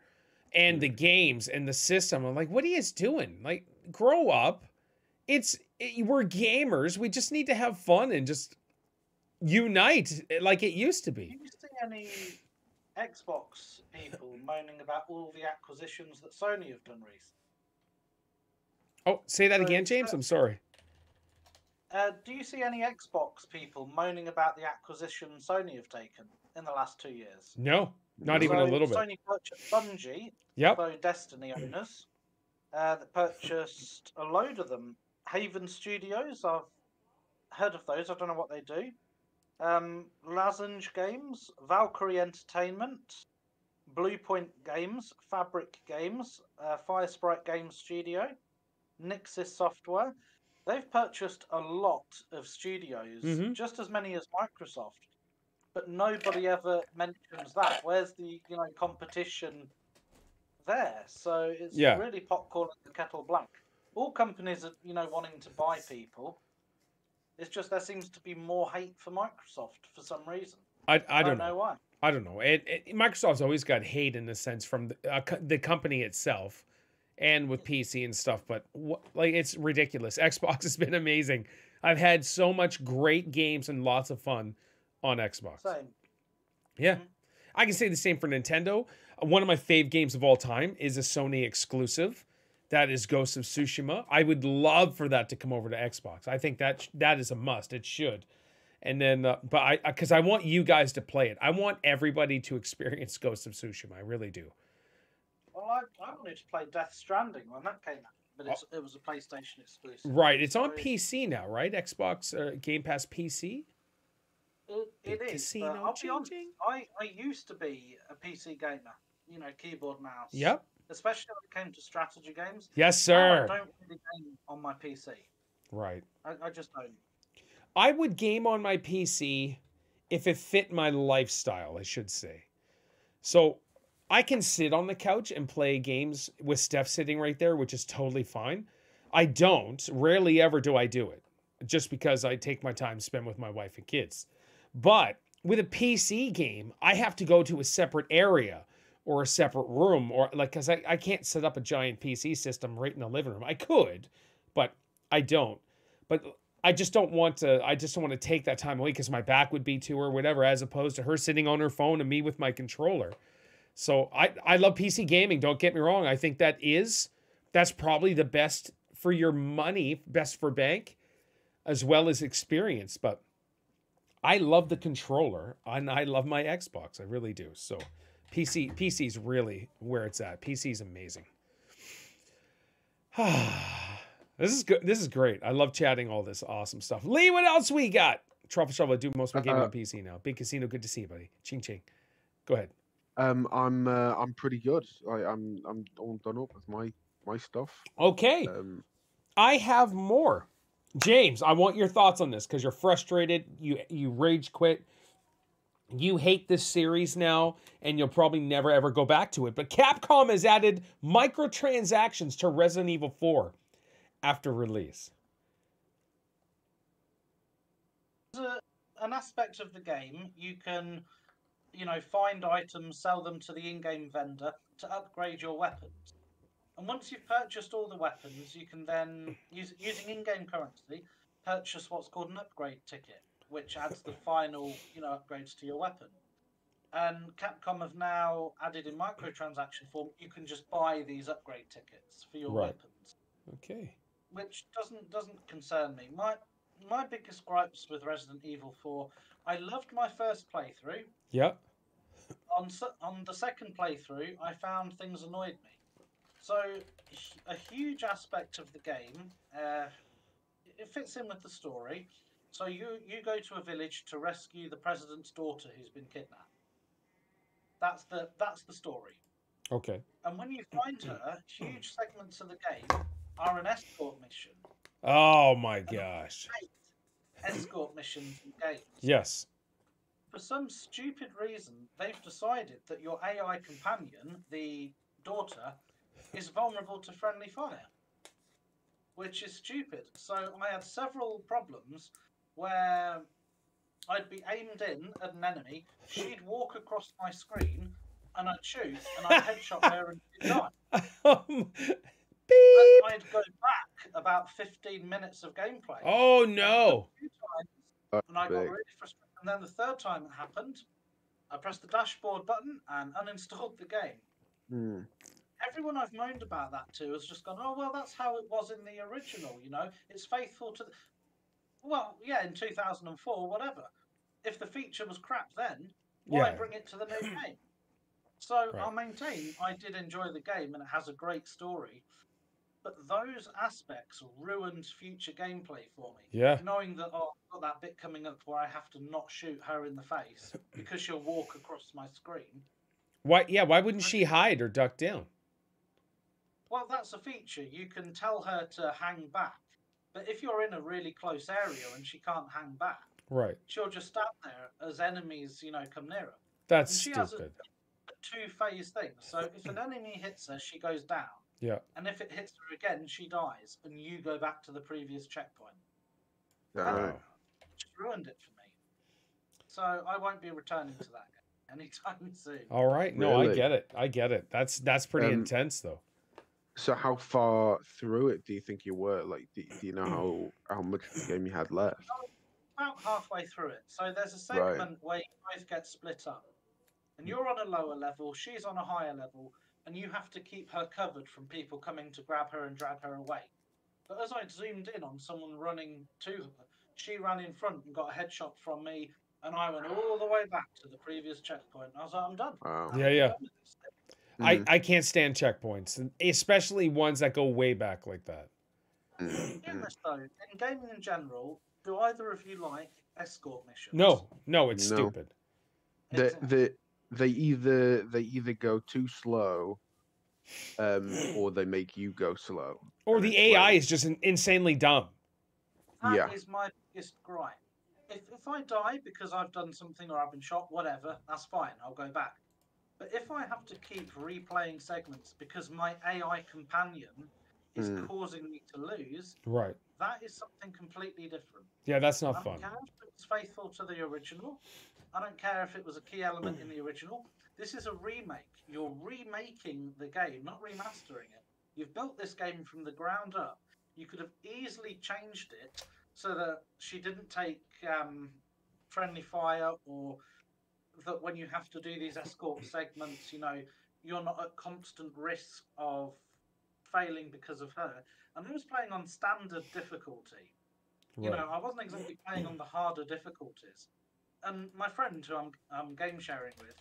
and the games and the system. I'm like, what are you doing? Like, grow up. We're gamers. We just need to have fun and just unite like it used to Do be. you see any Xbox people moaning about all the acquisitions that Sony have done recently? Oh, say that So, again, James. I'm sorry. do you see any Xbox people moaning about the acquisition Sony have taken in the last 2 years? No, not even a little bit. Sony purchased Bungie, Yep. so Destiny owners, that purchased a load of them. Haven Studios, I've heard of those. I don't know what they do. Lazenj Games, Valkyrie Entertainment, Bluepoint Games, Fabric Games, Firesprite Games Studio, Nixis Software. They've purchased a lot of studios, just as many as Microsoft, but nobody ever mentions that. Where's the competition there? So it's really pot calling the kettle black. All companies are wanting to buy people. It's just there seems to be more hate for Microsoft for some reason. I don't know why. I don't know. Microsoft's always got hate in the sense from the company itself, and with PC and stuff. But it's ridiculous. Xbox has been amazing. I've had so much great games and lots of fun on Xbox. Same. Yeah, I can say the same for Nintendo. One of my fave games of all time is a Sony exclusive. That is Ghost of Tsushima. I would love for that to come over to Xbox. I think that is a must. It should. And then, because I want you guys to play it. I want everybody to experience Ghost of Tsushima. I really do. Well, I wanted to play Death Stranding when that came out, but it was a PlayStation exclusive. Right. It's on PC now, right? Xbox Game Pass PC? It is. Casino I'll be honest, changing? I used to be a PC gamer. Keyboard, mouse. Yep. Especially when it came to strategy games. Yes, Now sir. I don't really game on my PC. Right. I just don't. I would game on my PC if it fit my lifestyle, I should say. So I can sit on the couch and play games with Steph sitting right there, which is totally fine. I don't. Rarely ever do I do it, just because I take my time to spend with my wife and kids. But with a PC game, I have to go to a separate area or a separate room, or because I can't set up a giant PC system right in the living room. I could, but I don't. But I just don't want to. I just don't want to take that time away because my back would be to her, whatever, as opposed to her sitting on her phone and me with my controller. So I love PC gaming. Don't get me wrong. I think that's probably the best for your money, best for bank, as well as experience. But I love the controller and I love my Xbox. I really do. So PC's really where it's at. PC's amazing. This is good. This is great. I love chatting all this awesome stuff. Lee, what else we got? Truffle Shovel, I do most of my gaming on PC now. Big Casino, good to see you, buddy. Ching ching. Go ahead. I'm pretty good. I'm all done up with my stuff. Okay. I have more. James, I want your thoughts on this because you're frustrated. You rage quit. You hate this series now, and you'll probably never ever go back to it. But Capcom has added microtransactions to Resident Evil 4 after release. There's an aspect of the game you can, find items, sell them to the in-game vendor to upgrade your weapons. And once you've purchased all the weapons, you can then, using in-game currency, purchase what's called an upgrade ticket, which adds the final, upgrades to your weapon. And Capcom have now added in microtransaction form, you can just buy these upgrade tickets for your weapons. Okay. Which doesn't concern me. My biggest gripes with Resident Evil 4, I loved my first playthrough. Yep. On the second playthrough, I found things annoyed me. So a huge aspect of the game, it fits in with the story. So you go to a village to rescue the president's daughter who's been kidnapped. That's the story. Okay. And when you find her, huge segments of the game are an escort mission. Oh my And gosh. I hate escort missions in games. Yes. For some stupid reason, they've decided that your AI companion, the daughter, is vulnerable to friendly fire, which is stupid. So I had several problems where I'd be aimed in at an enemy, she'd walk across my screen, and I'd shoot, and I'd headshot her and she'd die. Beep. I'd go back about 15 minutes of gameplay. Oh no. A few times, and I got really frustrated. And then the third time it happened, I pressed the dashboard button and uninstalled the game. Hmm. Everyone I've moaned about that to has just gone, oh, well, that's how it was in the original, you know? It's faithful to the... Well, yeah, in 2004, whatever. If the feature was crap then, why bring it to the new game? So I'll maintain I did enjoy the game and it has a great story. But those aspects ruined future gameplay for me. Yeah. Knowing that, oh, I've got that bit coming up where I have to not shoot her in the face because she'll walk across my screen. Why? Yeah. Why wouldn't she hide or duck down? Well, that's a feature. You can tell her to hang back. But if you're in a really close area and she can't hang back, right, she'll just stand there as enemies, you know, come near her. That's and she stupid. has a two-phase thing. So if an enemy hits her, she goes down. Yeah. And if it hits her again, she dies, and you go back to the previous checkpoint. Oh. Just ruined it for me. So I won't be returning to that game anytime soon. All right. No, Really? I get it. I get it. That's pretty intense, though. So how far through it do you think you were? Like, do you know how much of the game you had left? About halfway through it. So there's a segment where you both get split up. And you're on a lower level, she's on a higher level, and you have to keep her covered from people coming to grab her and drag her away. But as I zoomed in on someone running to her, she ran in front and got a headshot from me, and I went all the way back to the previous checkpoint. I was like, I'm done. Wow. Yeah. I can't stand checkpoints, especially ones that go way back like that. Yes, though, in gaming in general, do either of you like escort missions? No, it's stupid. They either go too slow, or they make you go slow. Or the AI is just insanely dumb. That is my biggest gripe. If I die because I've done something or I've been shot, whatever, that's fine. I'll go back. But if I have to keep replaying segments because my AI companion is causing me to lose, right, that is something completely different. Yeah, that's not fun. I don't care if it was faithful to the original. I don't care if it was a key element in the original. This is a remake. You're remaking the game, not remastering it. You've built this game from the ground up. You could have easily changed it so that she didn't take friendly fire, or that when you have to do these escort segments, you know, you're not at constant risk of failing because of her. And I was playing on standard difficulty. You know, I wasn't exactly playing on the harder difficulties. And my friend, who I'm game sharing with,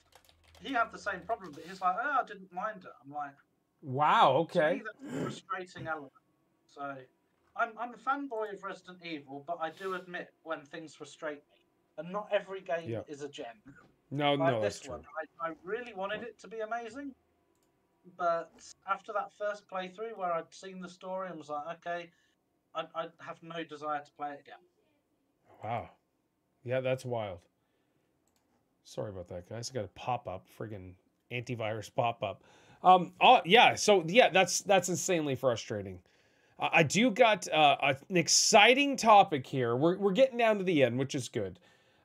he had the same problem, but he's like, oh, I didn't mind it. I'm like, wow, okay. That's a frustrating element. So I'm a fanboy of Resident Evil, but I do admit when things frustrate me. And not every game is a gem. No, like that's this one. I really wanted it to be amazing. But after that first playthrough where I'd seen the story and was like, okay, I have no desire to play it again. Wow. Yeah, that's wild. Sorry about that, guys. I got a pop-up, friggin' antivirus pop-up. That's insanely frustrating. I do got an exciting topic here. We're getting down to the end, which is good.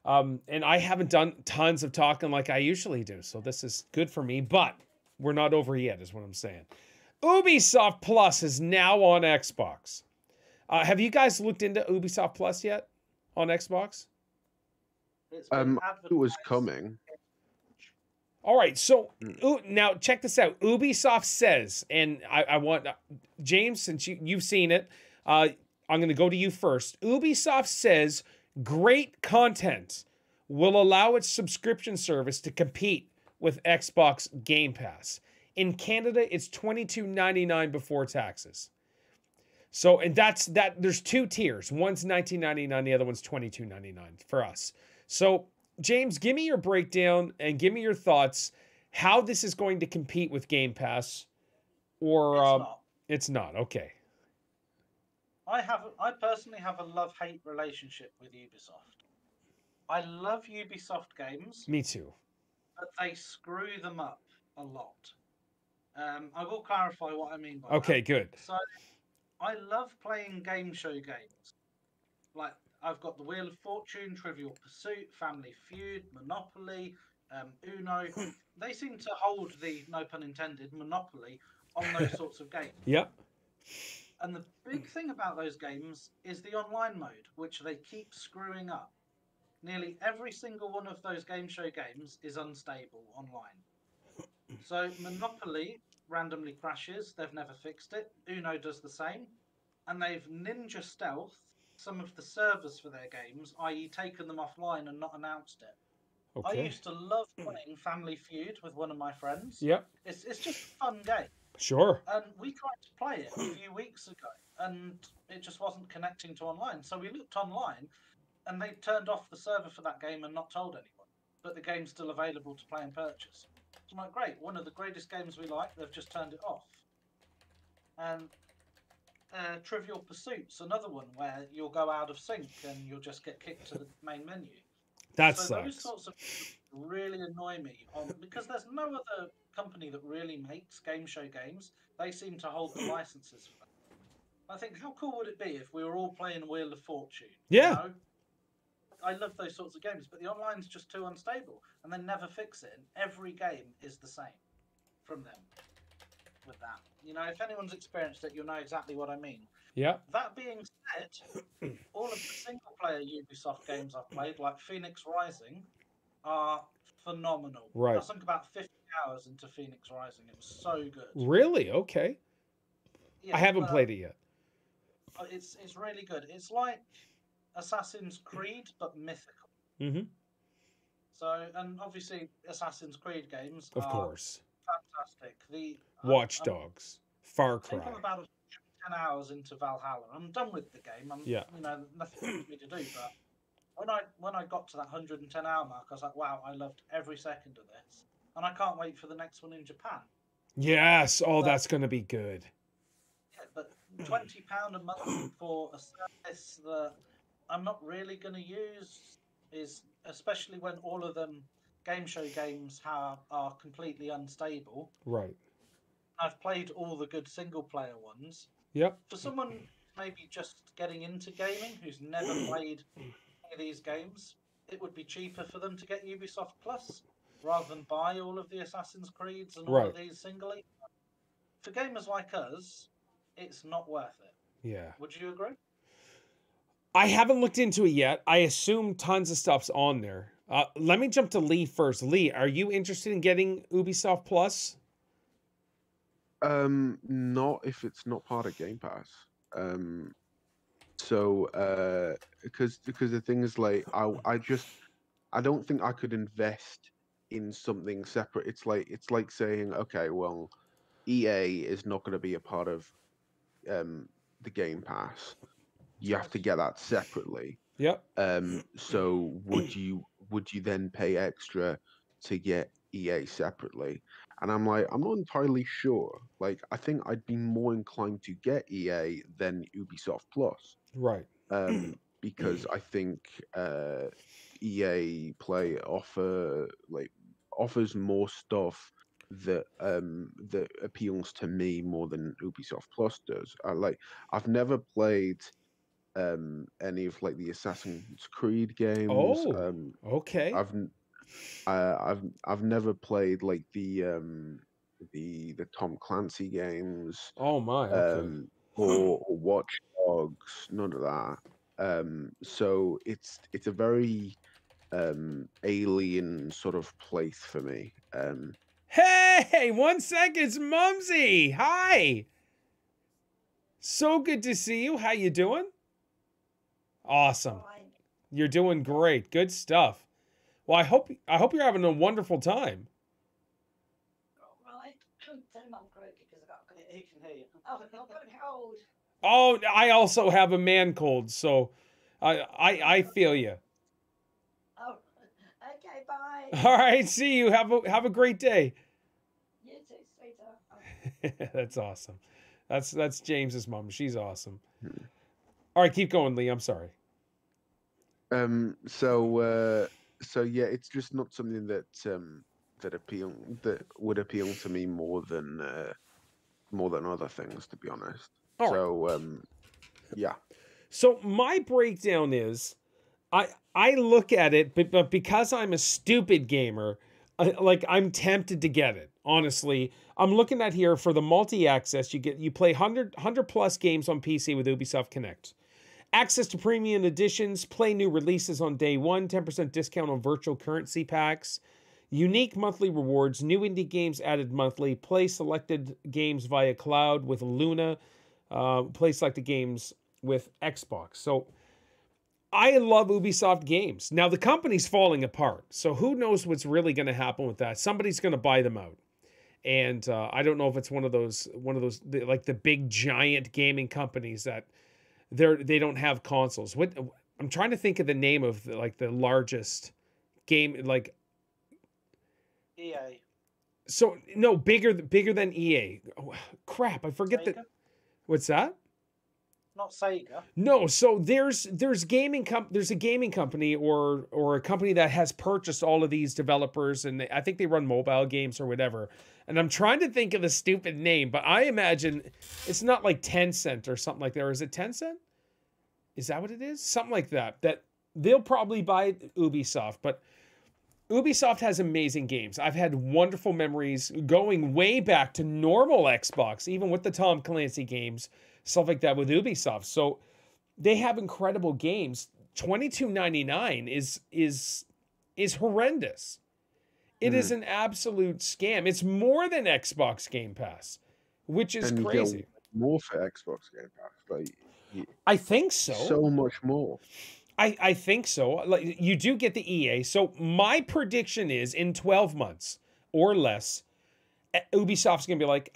And I haven't done tons of talking like I usually do, so this is good for me, but we're not over yet, is what I'm saying. Ubisoft Plus is now on Xbox. Have you guys looked into Ubisoft Plus yet on Xbox? It was coming. All right, so now check this out. Ubisoft says, and I want James, since you've seen it, I'm going to go to you first. Ubisoft says great content will allow its subscription service to compete with Xbox Game Pass. In Canada, it's $22.99 before taxes. So, and that's that. There's two tiers. One's $19.99, the other one's $22.99 for us. So, James, give me your breakdown and give me your thoughts. how this is going to compete with Game Pass, or It's not. it's not. Okay. I personally have a love-hate relationship with Ubisoft. I love Ubisoft games, Me too. but they screw them up a lot. I will clarify what I mean by Okay, that. good. So, I love playing game show games. Like, I've got the Wheel of Fortune, Trivial Pursuit, Family Feud, Monopoly, Uno. They seem to hold the, no pun intended, monopoly on those sorts of games. Yep. And the big thing about those games is the online mode, which they keep screwing up. Nearly every single one of those game show games is unstable online. So Monopoly randomly crashes, they've never fixed it. Uno does the same. And they've ninja stealth some of the servers for their games, i.e. taken them offline and not announced it. I Okay. used to love playing Family Feud with one of my friends. Yep. It's just a fun game. Sure. And we tried to play it a few weeks ago, and it just wasn't connecting to online. So we looked online, and they turned off the server for that game and not told anyone. But the game's still available to play and purchase. I'm like, great, one of the greatest games we like, they've just turned it off. And Trivial Pursuit's another one where you'll go out of sync and you'll just get kicked to the main menu. That So sucks. those sorts of things really annoy me because there's no other company that really makes game show games. They seem to hold the licenses for that. I think, how cool would it be if we were all playing Wheel of Fortune? Yeah. You know? I love those sorts of games, but the online's just too unstable, and they never fix it. And every game is the same from them with that. You know, if anyone's experienced it, you'll know exactly what I mean. Yeah. That being said, all of the single-player Ubisoft games I've played, like Phoenix Rising, are phenomenal. Right. I sunk about 50 hours into Phoenix Rising. It was so good. Really? Okay. Yeah, I haven't played it yet. It's really good. It's like Assassin's Creed, but mythical. Mm-hmm. So, and obviously, Assassin's Creed games Of are course. fantastic. Watch Dogs. Far I think Cry. I'm about 10 hours into Valhalla. I'm done with the game. Yeah. You know, nothing for me to do. But when I got to that 110-hour mark, I was like, wow, I loved every second of this, and I can't wait for the next one in Japan. Yes. Oh, that's going to be good. Yeah, but £20 a month for a service that I'm not really going to use is, especially when all of them game show games are completely unstable. Right. I've played all the good single player ones. Yep. For someone maybe just getting into gaming who's never played any of these games, it would be cheaper for them to get Ubisoft Plus rather than buy all of the Assassin's Creeds and all of these singly. For gamers like us, it's not worth it. Yeah. Would you agree? I haven't looked into it yet. I assume tons of stuff's on there. Let me jump to Lee first. Lee, are you interested in getting Ubisoft Plus? Not if it's not part of Game Pass. Because the thing is, like, I don't think I could invest in something separate. It's like saying, okay, well, EA is not going to be a part of the Game Pass. You have to get that separately. Yep. So would you then pay extra to get EA separately? And I'm like, I'm not entirely sure. Like, I think I'd be more inclined to get EA than Ubisoft Plus. Right. Because I think EA Play offers more stuff that that appeals to me more than Ubisoft Plus does. I've never played any of like the Assassin's Creed games. Oh, okay. I've never played like the Tom Clancy games. Oh my. Okay. Or Watch Dogs. None of that. So it's a very alien sort of place for me. Hey, 1 second, it's Mumsy. Hi. So good to see you. How you doing? Awesome. You're doing great. Good stuff. Well, I hope you're having a wonderful time. Right. Tell him I'm croaky because I got a cold. He can hear you. Oh, I've got a cold. Oh, I also have a man cold, so I feel you. Oh, okay, Bye. All right, see you. Have a great day. You too, sweetheart. That's awesome. That's James's mom. She's awesome. All right, keep going, Lee. I'm sorry. So yeah, it's just not something that that would appeal to me more than other things, to be honest. All right. So yeah. So my breakdown is, I look at it, but because I'm a stupid gamer, I'm tempted to get it. Honestly, I'm looking at here for the multi-access. You play 100 plus games on PC with Ubisoft Connect. Access to premium editions, play new releases on day one, 10% discount on virtual currency packs, unique monthly rewards, new indie games added monthly, play selected games via cloud with Luna, play selected games with Xbox. So I love Ubisoft games. Now the company's falling apart, so who knows what's really going to happen with that? Somebody's going to buy them out. And I don't know if it's one of those like the big giant gaming companies that they don't have consoles. What I'm trying to think of the name of the largest game, like EA. So no, bigger than EA. Oh, crap, I forget Sega? that. What's that? Not Sega. No, so there's a gaming company or a company that has purchased all of these developers, and I think they run mobile games or whatever. And I'm trying to think of the stupid name, but I imagine it's not like Tencent or something like that. Or is it Tencent? Is that what it is? Something like that. That they'll probably buy Ubisoft, but Ubisoft has amazing games. I've had wonderful memories going way back to normal Xbox, even with the Tom Clancy games, stuff like that with Ubisoft. So they have incredible games. $22.99 is horrendous. It is an absolute scam. It's more than Xbox Game Pass, which is And crazy. you get more for Xbox Game Pass. I think so. So much more. I think so. Like, you do get the EA. So my prediction is in 12 months or less, Ubisoft's going to be like,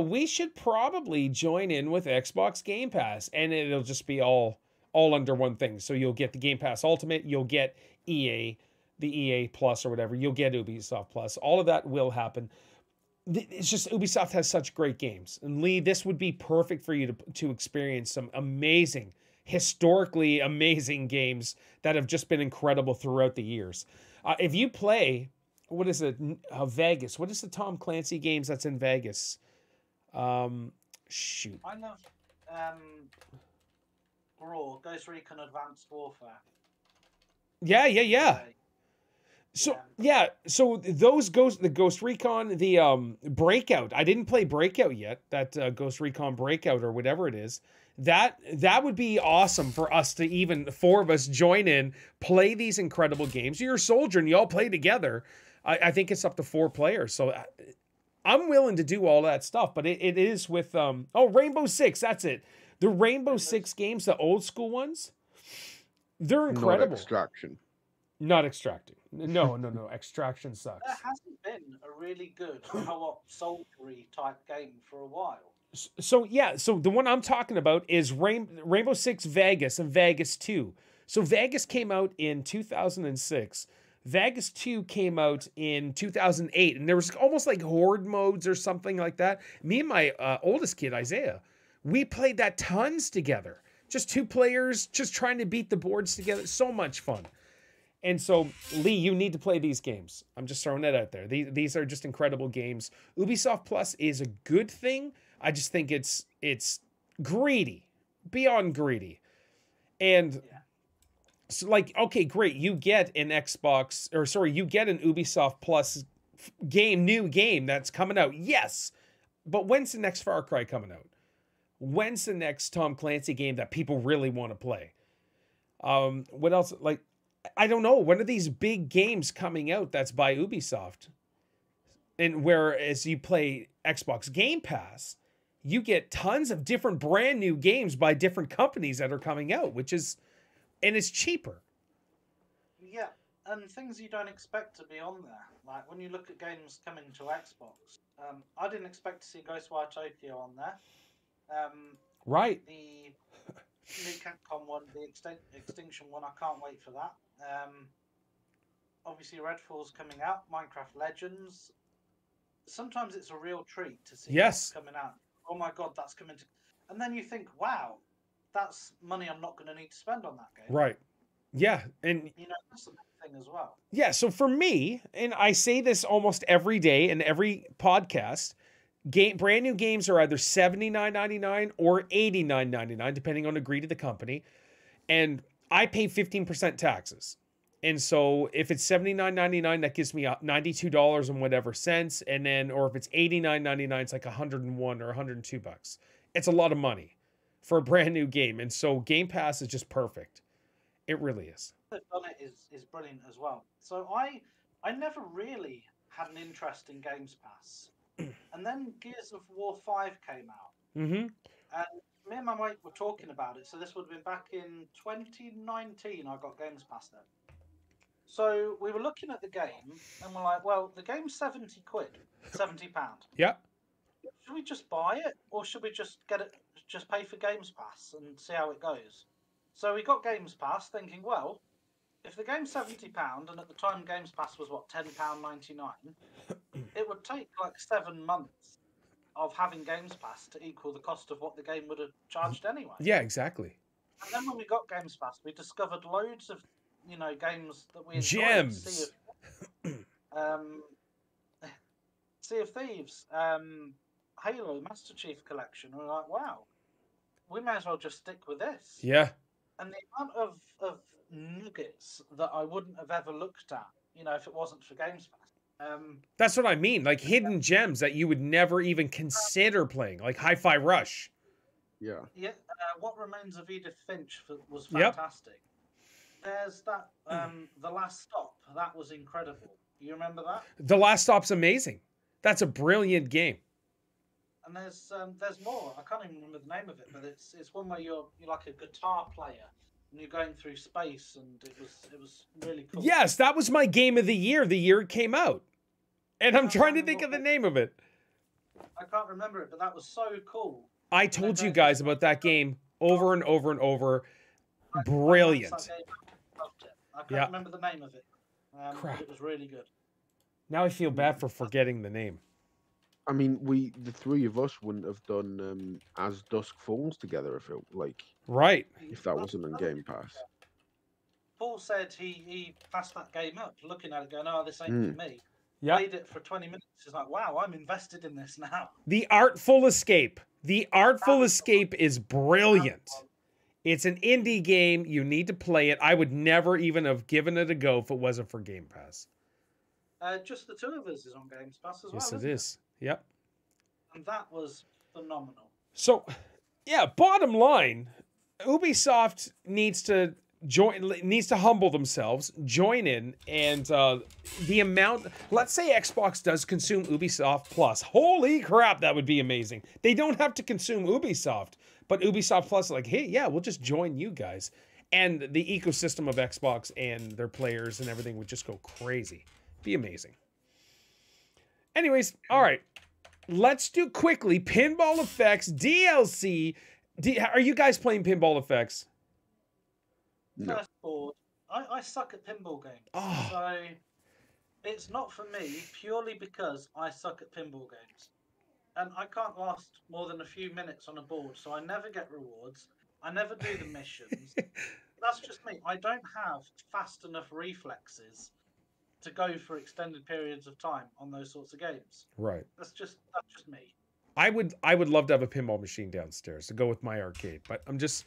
we should probably join in with Xbox Game Pass. And it'll just be all under one thing. So you'll get the Game Pass Ultimate. You'll get EA, the EA Plus or whatever. You'll get Ubisoft Plus. All of that will happen. It's just Ubisoft has such great games. And Lee, this would be perfect for you to experience some amazing, historically amazing games that have just been incredible throughout the years. If you play, what is it? Vegas. What is the Tom Clancy games that's in Vegas? Shoot. I know. Ghost Recon Advanced Warfare. Yeah. So so the Ghost Recon, the Breakout. I didn't play Breakout yet. That Ghost Recon Breakout or whatever it is. That would be awesome for us to even four of us join in, play these incredible games. You're a soldier and you all play together. I think it's up to 4 players. So I'm willing to do all that stuff, but it is with Rainbow Six. That's it. The Rainbow Six games, the old school ones, they're incredible. Not Extracting. No. Extraction sucks. There hasn't been a really good co-op soldiery type game for a while. So the one I'm talking about is Rainbow Six Vegas and Vegas 2. So Vegas came out in 2006. Vegas 2 came out in 2008, and there was almost like horde modes or something like that. Me and my oldest kid, Isaiah, we played that tons together. Just 2 players, just trying to beat the boards together. So much fun. And so, Lee, you need to play these games. I'm just throwing that out there. These are just incredible games. Ubisoft Plus is a good thing. I just think it's greedy, beyond greedy. And so, okay, great. You get an you get an Ubisoft Plus new game that's coming out. Yes. But when's the next Far Cry coming out? When's the next Tom Clancy game that people really want to play? What else? I don't know. When are these big games coming out that's by Ubisoft? And whereas you play Xbox Game Pass, you get tons of different brand new games by different companies that are coming out, and it's cheaper. Yeah, and things you don't expect to be on there. Like when you look at games coming to Xbox, I didn't expect to see Ghostwire Tokyo on there. Right. The new Capcom one, the Extinction one, I can't wait for that. obviously Redfall's coming out, Minecraft Legends. Sometimes it's a real treat to see Yes. what's coming out. Oh my god, that's coming to... And then you think, wow, that's money I'm not going to need to spend on that game. Right. Yeah. And You know, that's a big thing as well. yeah, so for me, and I say this almost every day in every podcast, brand new games are either $79.99 or $89.99, depending on the greed of the company. And I pay 15% taxes. And so if it's $79.99, that gives me $92 and whatever cents. And then, or if it's $89.99, it's like $101 or $102. It's a lot of money for a brand new game. And so Game Pass is just perfect. It really is. They've done it is brilliant as well. So I never really had an interest in Games Pass. And then Gears of War 5 came out. Mm-hmm. And me and my mate were talking about it. So this would have been back in 2019 I got Games Pass then. So we were looking at the game and we're like, well, the game's 70 quid, £70. Yeah. Should we just buy it or should we just get it, just pay for Games Pass and see how it goes? So we got Games Pass thinking, well, if the game's £70 and at the time Games Pass was what, £10.99, it would take like 7 months of having Games Pass to equal the cost of what the game would have charged anyway. Yeah, exactly. And then when we got Games Pass, we discovered loads of, you know, games that we enjoyed. Gems. Sea of Thieves, Halo, Master Chief Collection. We're like, wow, we may as well just stick with this. Yeah. And the amount of nuggets that I wouldn't have ever looked at, you know, if it wasn't for Games Pass. That's what I mean. Like hidden gems that you would never even consider playing, like Hi-Fi Rush. Yeah. Yeah. What Remains of Edith Finch was Yep. fantastic. There's that The Last Stop. That was incredible. You remember that? The Last Stop's amazing. That's a brilliant game. And there's more. I can't even remember the name of it, but it's one where you're like a guitar player and you're going through space, and it was really cool. Yes, that was my game of the year it came out. And I'm trying to think of the name of it. I can't remember it, but that was so cool. I told you guys about that game over and over and over. Brilliant. I loved it. I can't remember the name of it. Crap. But it was really good. Now I feel bad for forgetting the name. I mean, the three of us wouldn't have done As Dusk Falls together Right. if that wasn't on Game Pass. Paul said he passed that game up, looking at it, going, "Oh, this ain't for me." Yeah. Played it for 20 minutes. He's like, "Wow, I'm invested in this now." The Artful Escape. The Artful Escape is brilliant. It's an indie game. You need to play it. I would never even have given it a go if it wasn't for Game Pass. Just the two of us is on Games Pass as well. Yes, it isn't is. Yep. And that was phenomenal. So, yeah, bottom line, Ubisoft needs to humble themselves, join in, and the amount, let's say Xbox does consume Ubisoft Plus. Holy crap, that would be amazing. They don't have to consume Ubisoft, but Ubisoft Plus is like, hey, yeah, we'll just join you guys. And the ecosystem of Xbox and their players and everything would just go crazy. Be amazing. Anyways, all right. Let's do quickly Pinball Effects DLC. Are you guys playing Pinball Effects? No. First board. I suck at pinball games. Oh. So it's not for me purely because I suck at pinball games. And I can't last more than a few minutes on a board, so I never get rewards. I never do the missions. That's just me. I don't have fast enough reflexes to go for extended periods of time on those sorts of games. Right. That's just me. I would love to have a pinball machine downstairs to go with my arcade, but I'm just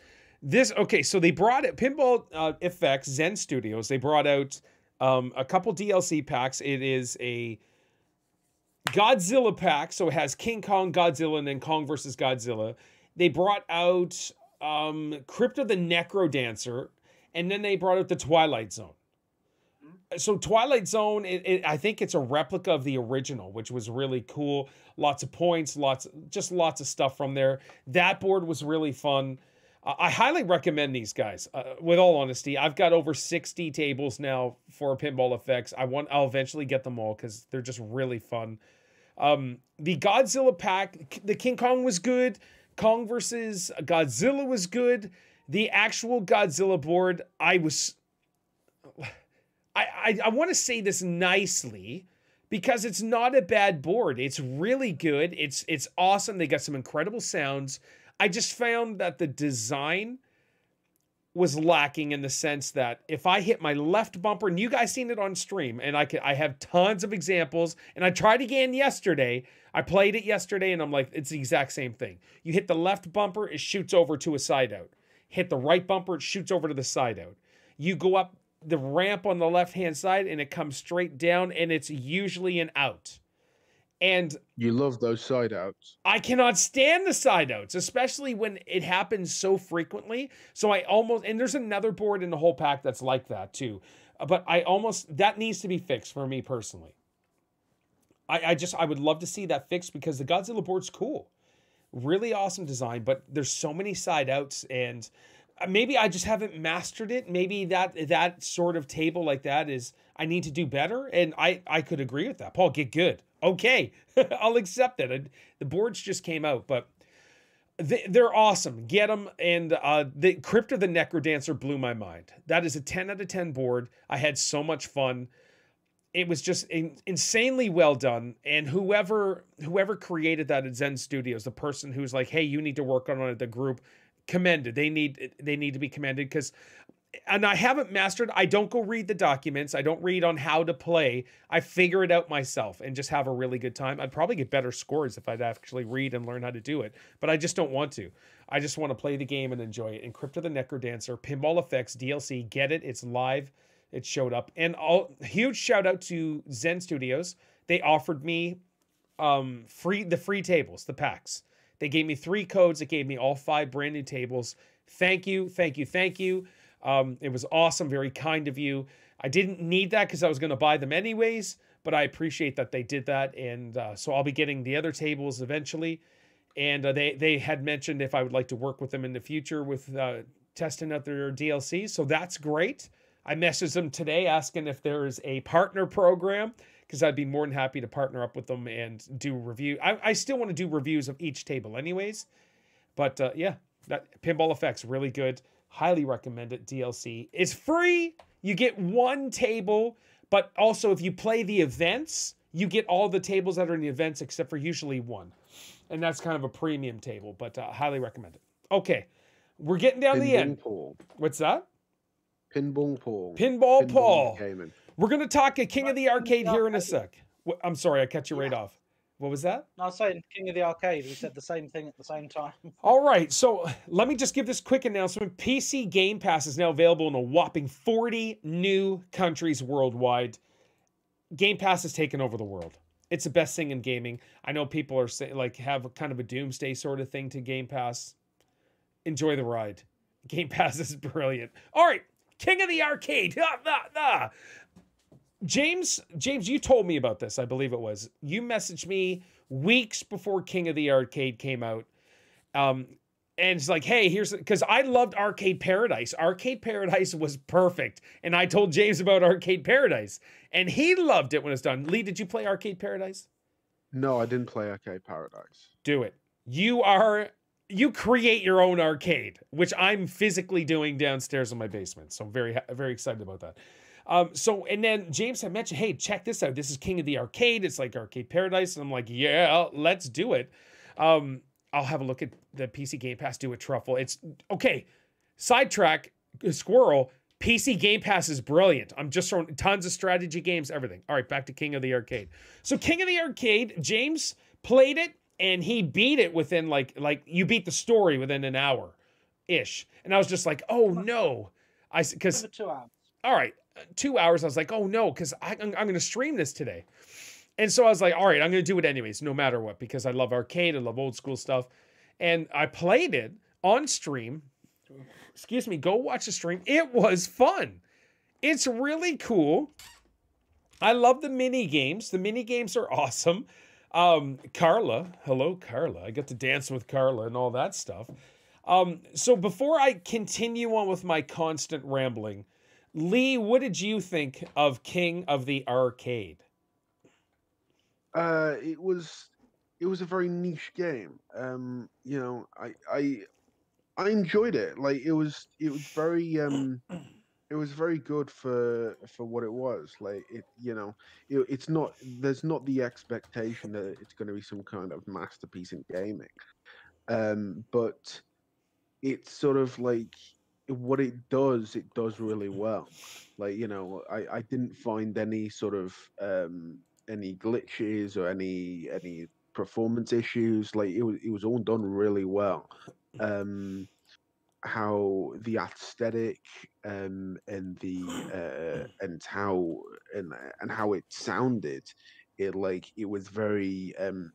okay. So they brought it Pinball Effects Zen Studios. They brought out a couple DLC packs. It is a Godzilla pack, so it has King Kong, Godzilla, and then Kong versus Godzilla. They brought out Crypto the Necro Dancer, and then they brought out the Twilight Zone. So Twilight Zone, I think it's a replica of the original, which was really cool. Lots of points, lots of stuff from there. That board was really fun. I highly recommend these guys. With all honesty, I've got over 60 tables now for Pinball Effects. I'll eventually get them all because they're just really fun. The Godzilla pack, the King Kong was good. Kong versus Godzilla was good. The actual Godzilla board, I want to say this nicely because it's not a bad board. It's really good. It's awesome. They got some incredible sounds. I just found that the design was lacking in the sense that if I hit my left bumper, and you guys seen it on stream, and I have tons of examples, and I tried again yesterday. I played it yesterday, and I'm like, it's the exact same thing. You hit the left bumper, it shoots over to a side out. Hit the right bumper, it shoots over to the side out. You go up the ramp on the left-hand side, and it comes straight down, and it's usually an out. And you love those side outs. I cannot stand the side outs, especially when it happens so frequently. So I almost, and there's another board in the whole pack that's like that too. But that needs to be fixed for me personally. I would love to see that fixed because the Godzilla board's cool. Really awesome design, but there's so many side outs, and maybe I just haven't mastered it. Maybe that sort of table like that is, I need to do better. And I could agree with that. Paul, get good. Okay, I'll accept it. The boards just came out, but they're awesome. Get them. And the Crypt of the Necrodancer blew my mind. That is a 10 out of 10 board. I had so much fun. It was just insanely well done. And whoever created that at Zen Studios, the person who's like, hey, you need to work on it, the group, commended. They need to be commended because, and I haven't mastered. I don't go read the documents. I don't read on how to play. I figure it out myself and just have a really good time. I'd probably get better scores if I'd actually read and learn how to do it, but I just don't want to. I just want to play the game and enjoy it. And Crypt of the Necrodancer, Pinball Effects, DLC, get it. It's live. It showed up. And huge shout out to Zen Studios. They offered me the free tables, the packs. They gave me 3 codes. It gave me all 5 brand new tables. Thank you, thank you, thank you. It was awesome, very kind of you. I didn't need that because I was going to buy them anyways, but I appreciate that they did that. And so I'll be getting the other tables eventually. And they had mentioned if I would like to work with them in the future with testing out their DLCs. So that's great. I messaged them today asking if there is a partner program because I'd be more than happy to partner up with them and do a review. I still want to do reviews of each table anyways. But yeah, that Pinball Effects, really good. Highly recommend it. DLC. It's free. You get 1 table, but also if you play the events, you get all the tables that are in the events except for usually 1. And that's kind of a premium table, but highly recommend it. Okay, we're getting down to the end. Paul. What's that? Pinball Paul. Pinball Paul. Gaming. We're going to talk a King of the Arcade here in a sec. I'm sorry, I cut you right off. What was that? No, I was saying King of the Arcade. We said the same thing at the same time. All right, so let me just give this quick announcement. PC Game Pass is now available in a whopping 40 new countries worldwide. Game Pass has taken over the world. It's the best thing in gaming. I know people are saying, like, have a kind of a doomsday sort of thing to Game Pass. Enjoy the ride. Game Pass is brilliant. All right, King of the Arcade. James, you told me about this, I believe it was. You messaged me weeks before King of the Arcade came out. And it's like, hey, because I loved Arcade Paradise. Arcade Paradise was perfect. And I told James about Arcade Paradise. And he loved it when it's done. Lee, did you play Arcade Paradise? No, I didn't play Arcade Paradise. Do it. You create your own arcade, which I'm physically doing downstairs in my basement. So I'm very, very excited about that. And then James had mentioned, hey, check this out. This is King of the Arcade. It's like Arcade Paradise. And I'm like, yeah, let's do it. I'll have a look at the PC Game Pass, do a truffle. It's okay. Sidetrack, squirrel. PC Game Pass is brilliant. I'm just throwing tons of strategy games, everything. All right, back to King of the Arcade. So King of the Arcade, James played it and he beat it within like you beat the story within an hour-ish. And I was just like, oh no. Because 2 hours. All right, 2 hours. I was like, oh no, because I'm going to stream this today. And so I was like, all right, I'm going to do it anyways, no matter what, because I love arcade, I love old school stuff. And I played it on stream. Excuse me, go watch the stream. It was fun. It's really cool. I love the mini games. The mini games are awesome. Carla, hello, Carla. I get to dance with Carla and all that stuff. So before I continue on with my constant rambling, Lee, what did you think of King of the Arcade? It was a very niche game. You know, I enjoyed it. Like it was very it was very good for what it was. Like it's not. There's not the expectation that it's going to be some kind of masterpiece in gaming. But it's sort of like what it does really well. Like I didn't find any sort of any glitches or any performance issues. Like it was all done really well. Um, how the aesthetic and the and how it sounded, it was very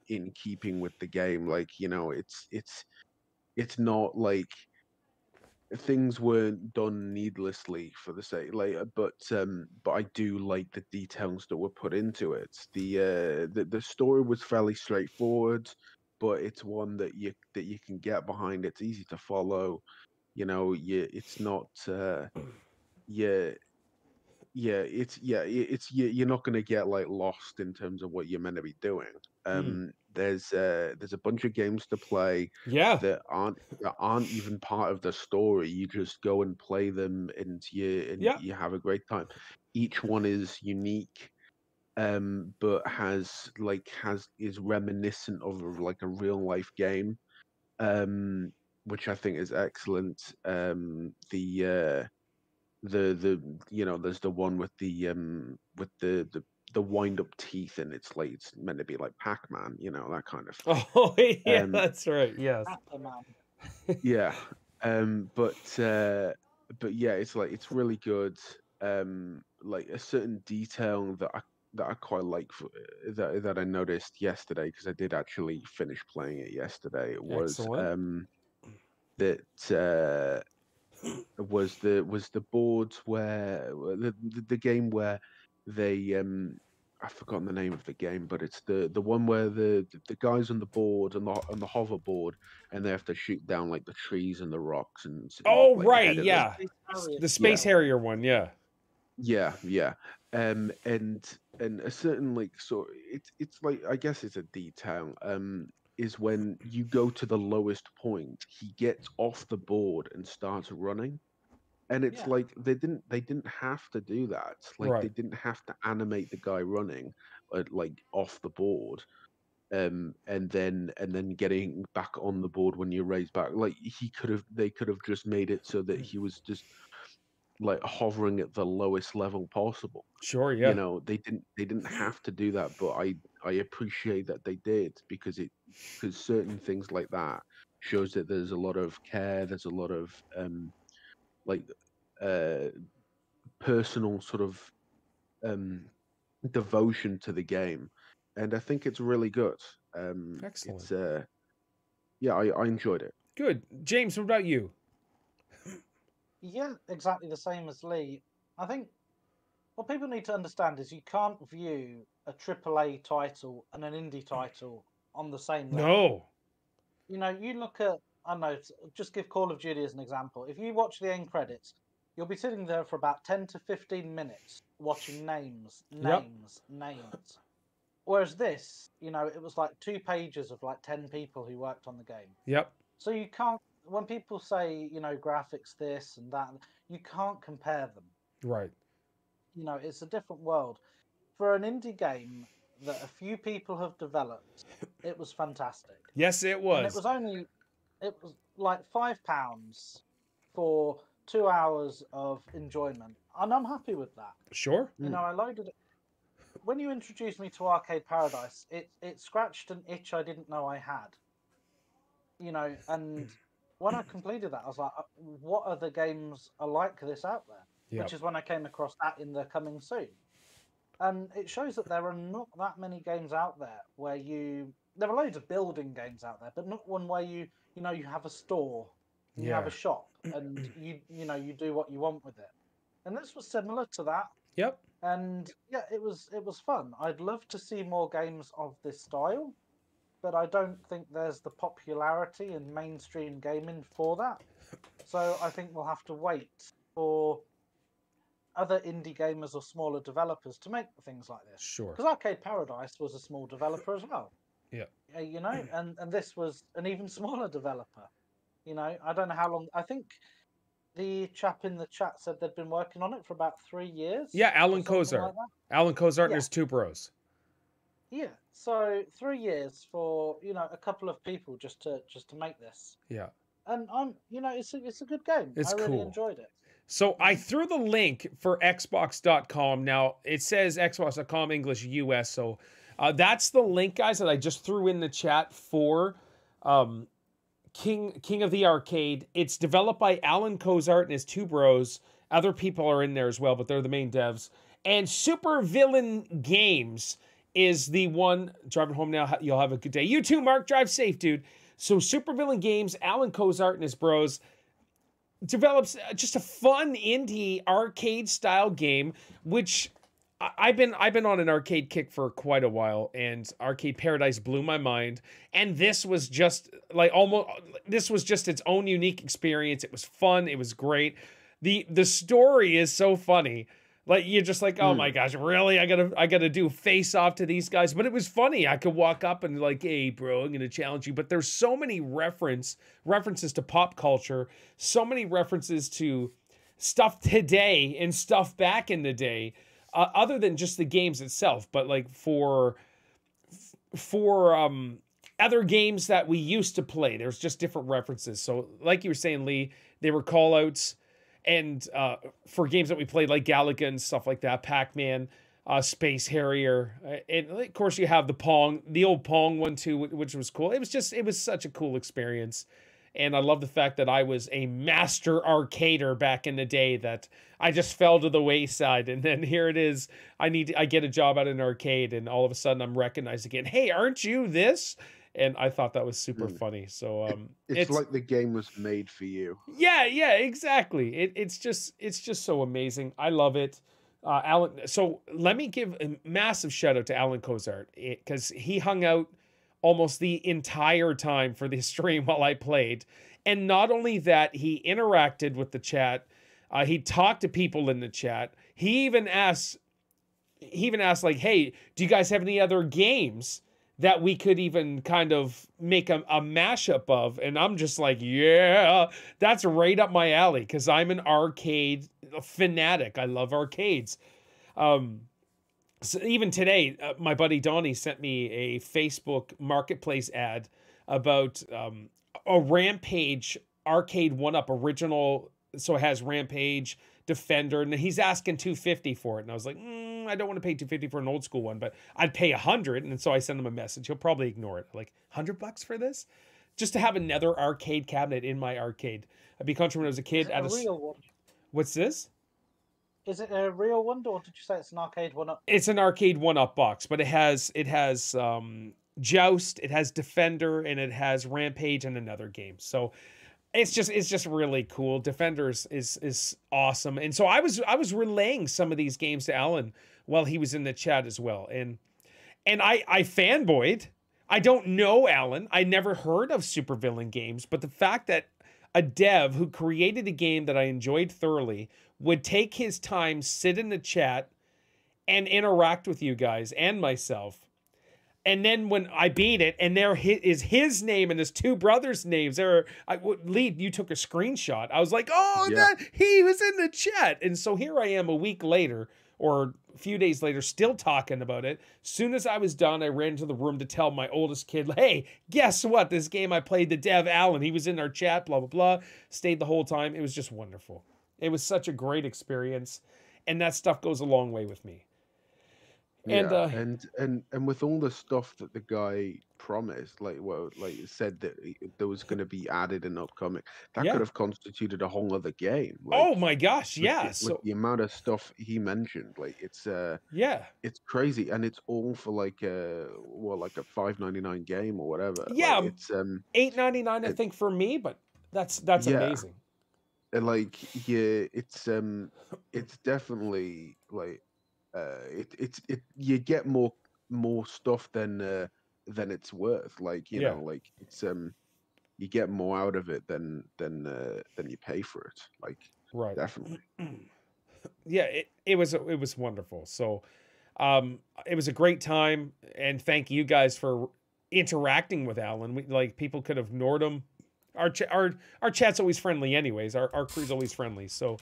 in keeping with the game. Like it's not like things weren't done needlessly for the sake, but I do like the details that were put into it. The story was fairly straightforward, but it's one that you can get behind. It's easy to follow. It's not yeah you're not going to get like lost in terms of what you're meant to be doing. There's a bunch of games to play Yeah. that aren't even part of the story. You just go and play them, and Yeah. you have a great time. Each one is unique, but is reminiscent of like a real life game, which I think is excellent. The there's the one with the wind up teeth, and it's meant to be like Pac-Man, that kind of thing. Oh, yeah, Um, that's right. Yes. yeah, but yeah, it's really good. Like a certain detail that I quite like that I noticed yesterday, because I did actually finish playing it yesterday. It was Excellent. that was the boards where the game where they I've forgotten the name of the game, but it's the one where the guys on the board and the hoverboard, and they have to shoot down like the trees and the rocks and Oh, like right. head it. Yeah. The Space Harrier one. Yeah. Yeah. And a certain like sort it's like, I guess it's a detail. Is when you go to the lowest point, he gets off the board and starts running. And it's Yeah. like they didn't have to do that. Like they Right. didn't have to animate the guy running like off the board. And then getting back on the board when you raise back. Like they could have just made it so that he was just like hovering at the lowest level possible. Sure. Yeah. They didn't have to do that, but I appreciate that they did, because certain things like that shows that there's a lot of care, there's a lot of like uh personal sort of um devotion to the game, and I think it's really good. Excellent. It's yeah, I enjoyed it. Good. James, what about you? Yeah, exactly the same as Lee. I think what people need to understand is you can't view a AAA title and an indie title on the same level. No. You look at, I don't know, just give Call of Duty as an example. If you watch the end credits, you'll be sitting there for about 10 to 15 minutes watching names. Whereas this, it was like 2 pages of like 10 people who worked on the game. Yep. So you can't, when people say, graphics this and that, you can't compare them. Right. It's a different world. For an indie game that a few people have developed, it was fantastic. Yes, it was. And it was like £5 for 2 hours of enjoyment. And I'm happy with that. Sure. I loaded it. When you introduced me to Arcade Paradise, it scratched an itch I didn't know I had. And when I completed that, I was like, what other games are like this out there? Yep. Which is when I came across that in the Coming Soon. And it shows that there are not that many games out there where there are loads of building games out there, but not one where you have a store, and you have a shop, and you do what you want with it. And this was similar to that. Yep. And yeah, it was fun. I'd love to see more games of this style, but I don't think there's the popularity in mainstream gaming for that. So I think we'll have to wait for other indie gamers or smaller developers to make things like this. Sure. Because Arcade Paradise was a small developer as well. Yeah. And this was an even smaller developer. I don't know how long. I think the chap in the chat said they'd been working on it for about 3 years. Yeah, or Alan something Cozart. like that. Alan Cozart and Yeah. his two bros. Yeah, so 3 years for a couple of people just to make this, Yeah. and it's a good game. It's I really cool. enjoyed it. So I threw the link for Xbox.com. Now it says Xbox.com English US. So that's the link, guys, that I just threw in the chat for King of the Arcade. It's developed by Alan Cozart and his two bros. Other people are in there as well, but they're the main devs. And Super Villain Games is the one. Driving home now, you'll have a good day. You too, Mark. Drive safe, dude. So Super Villain Games, Alan Cozart and his bros, develops just a fun indie arcade style game, which I've been on an arcade kick for quite a while, and Arcade Paradise blew my mind. And this was just its own unique experience. It was fun. It was great. The story is so funny. Like, you're just like, oh my gosh, really? I gotta do face off to these guys. But it was funny. I could walk up and like, hey, bro, I'm gonna challenge you. But there's so many references to pop culture, so many references to stuff today and stuff back in the day, other than just the games itself. But like for other games that we used to play, there's just different references. So like you were saying, Lee, they were call outs. And for games that we played, like Galaga and stuff like that, Pac-Man, Space Harrier, and of course you have the old Pong one too, which was cool. It was such a cool experience, and I love the fact that I was a master arcader back in the day. That I just fell to the wayside, and then here it is. I get a job at an arcade, and all of a sudden I'm recognized again. Hey, aren't you this? And I thought that was super funny. So it's like the game was made for you. Yeah, exactly. It's just so amazing. I love it. Alan. So let me give a massive shout out to Alan Cozart, because he hung out almost the entire time for the stream while I played. And not only that, he interacted with the chat. He talked to people in the chat. He even asked like, hey, do you guys have any other games that we could even kind of make a mashup of? And I'm just like, yeah, that's right up my alley, because I'm an arcade fanatic. I love arcades. So even today, my buddy Donnie sent me a Facebook Marketplace ad about a Rampage arcade 1-up original. So it has Rampage, Defender, and he's asking $250 for it. And I was like, I don't want to pay $250 for an old school one, but I'd pay $100. And so I sent him a message. He'll probably ignore it. Like, $100 for this? Just to have another arcade cabinet in my arcade. I'd be country when I was a kid. Is it a real one? What's this? Is it a real one, or did you say it's an arcade 1-up? It's an arcade 1-up box, but it has Joust, it has Defender, and it has Rampage and another game. So it's just really cool. Defenders is awesome. And so I was relaying some of these games to Alan while he was in the chat as well. And I fanboyed. I don't know Alan. I never heard of Super Villain Games, but the fact that a dev who created a game that I enjoyed thoroughly would take his time, sit in the chat, and interact with you guys and myself. And then when I beat it, and there is his name and his two brothers' names. Lee, you took a screenshot. I was like, oh, yeah. He was in the chat. And so here I am a week later, or a few days later, still talking about it. Soon as I was done, I ran into the room to tell my oldest kid, hey, guess what? This game I played, the dev Alan, he was in our chat, blah, blah, blah. Stayed the whole time. It was just wonderful. It was such a great experience. And that stuff goes a long way with me. And with all the stuff that the guy promised, like said that there was going to be added and upcoming, that could have constituted a whole other game. Like, oh my gosh, yeah. So the amount of stuff he mentioned, like it's crazy, and it's all for like a $5.99 game or whatever. Yeah, like, it's $8.99 I think for me, but that's amazing. And like it's definitely like. You get more stuff than it's worth. Like you know, like it's you get more out of it than you pay for it. Like definitely. Yeah, it was wonderful. So it was a great time, and thank you guys for interacting with Alan. People could have ignored him our chat's always friendly anyways. Our crew's always friendly. So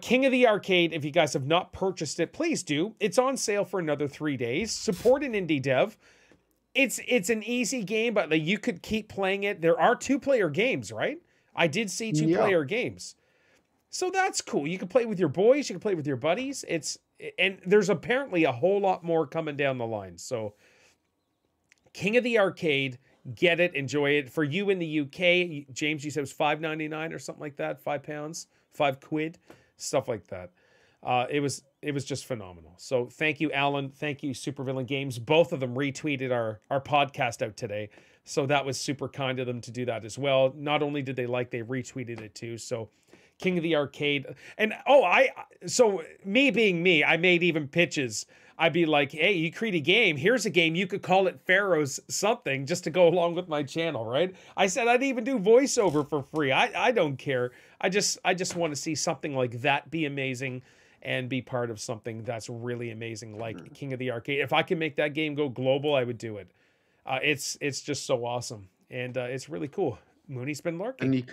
King of the Arcade, if you guys have not purchased it, please do. It's on sale for another 3 days. Support an indie dev. It's an easy game, but like, you could keep playing it. There are 2-player games, right? I did see 2-player games. So that's cool. You can play with your boys. You can play with your buddies. And there's apparently a whole lot more coming down the line. So King of the Arcade, get it, enjoy it. For you in the UK, James, you said it was $5.99 or something like that, £5, £5, stuff like that. It was just phenomenal. So thank you, Alan. Thank you, Supervillain Games. Both of them retweeted our podcast out today. So that was super kind of them to do that as well. Not only did they retweeted it too. So King of the Arcade. And so me being me, I made even pitches. I'd be like, hey, you create a game. Here's a game. You could call it Pharaoh's something just to go along with my channel, right? I said I'd even do voiceover for free. I don't care. I just want to see something like that be amazing and be part of something that's really amazing like King of the Arcade. If I can make that game go global, I would do it. It's just so awesome. And it's really cool. Mooney's been lurking.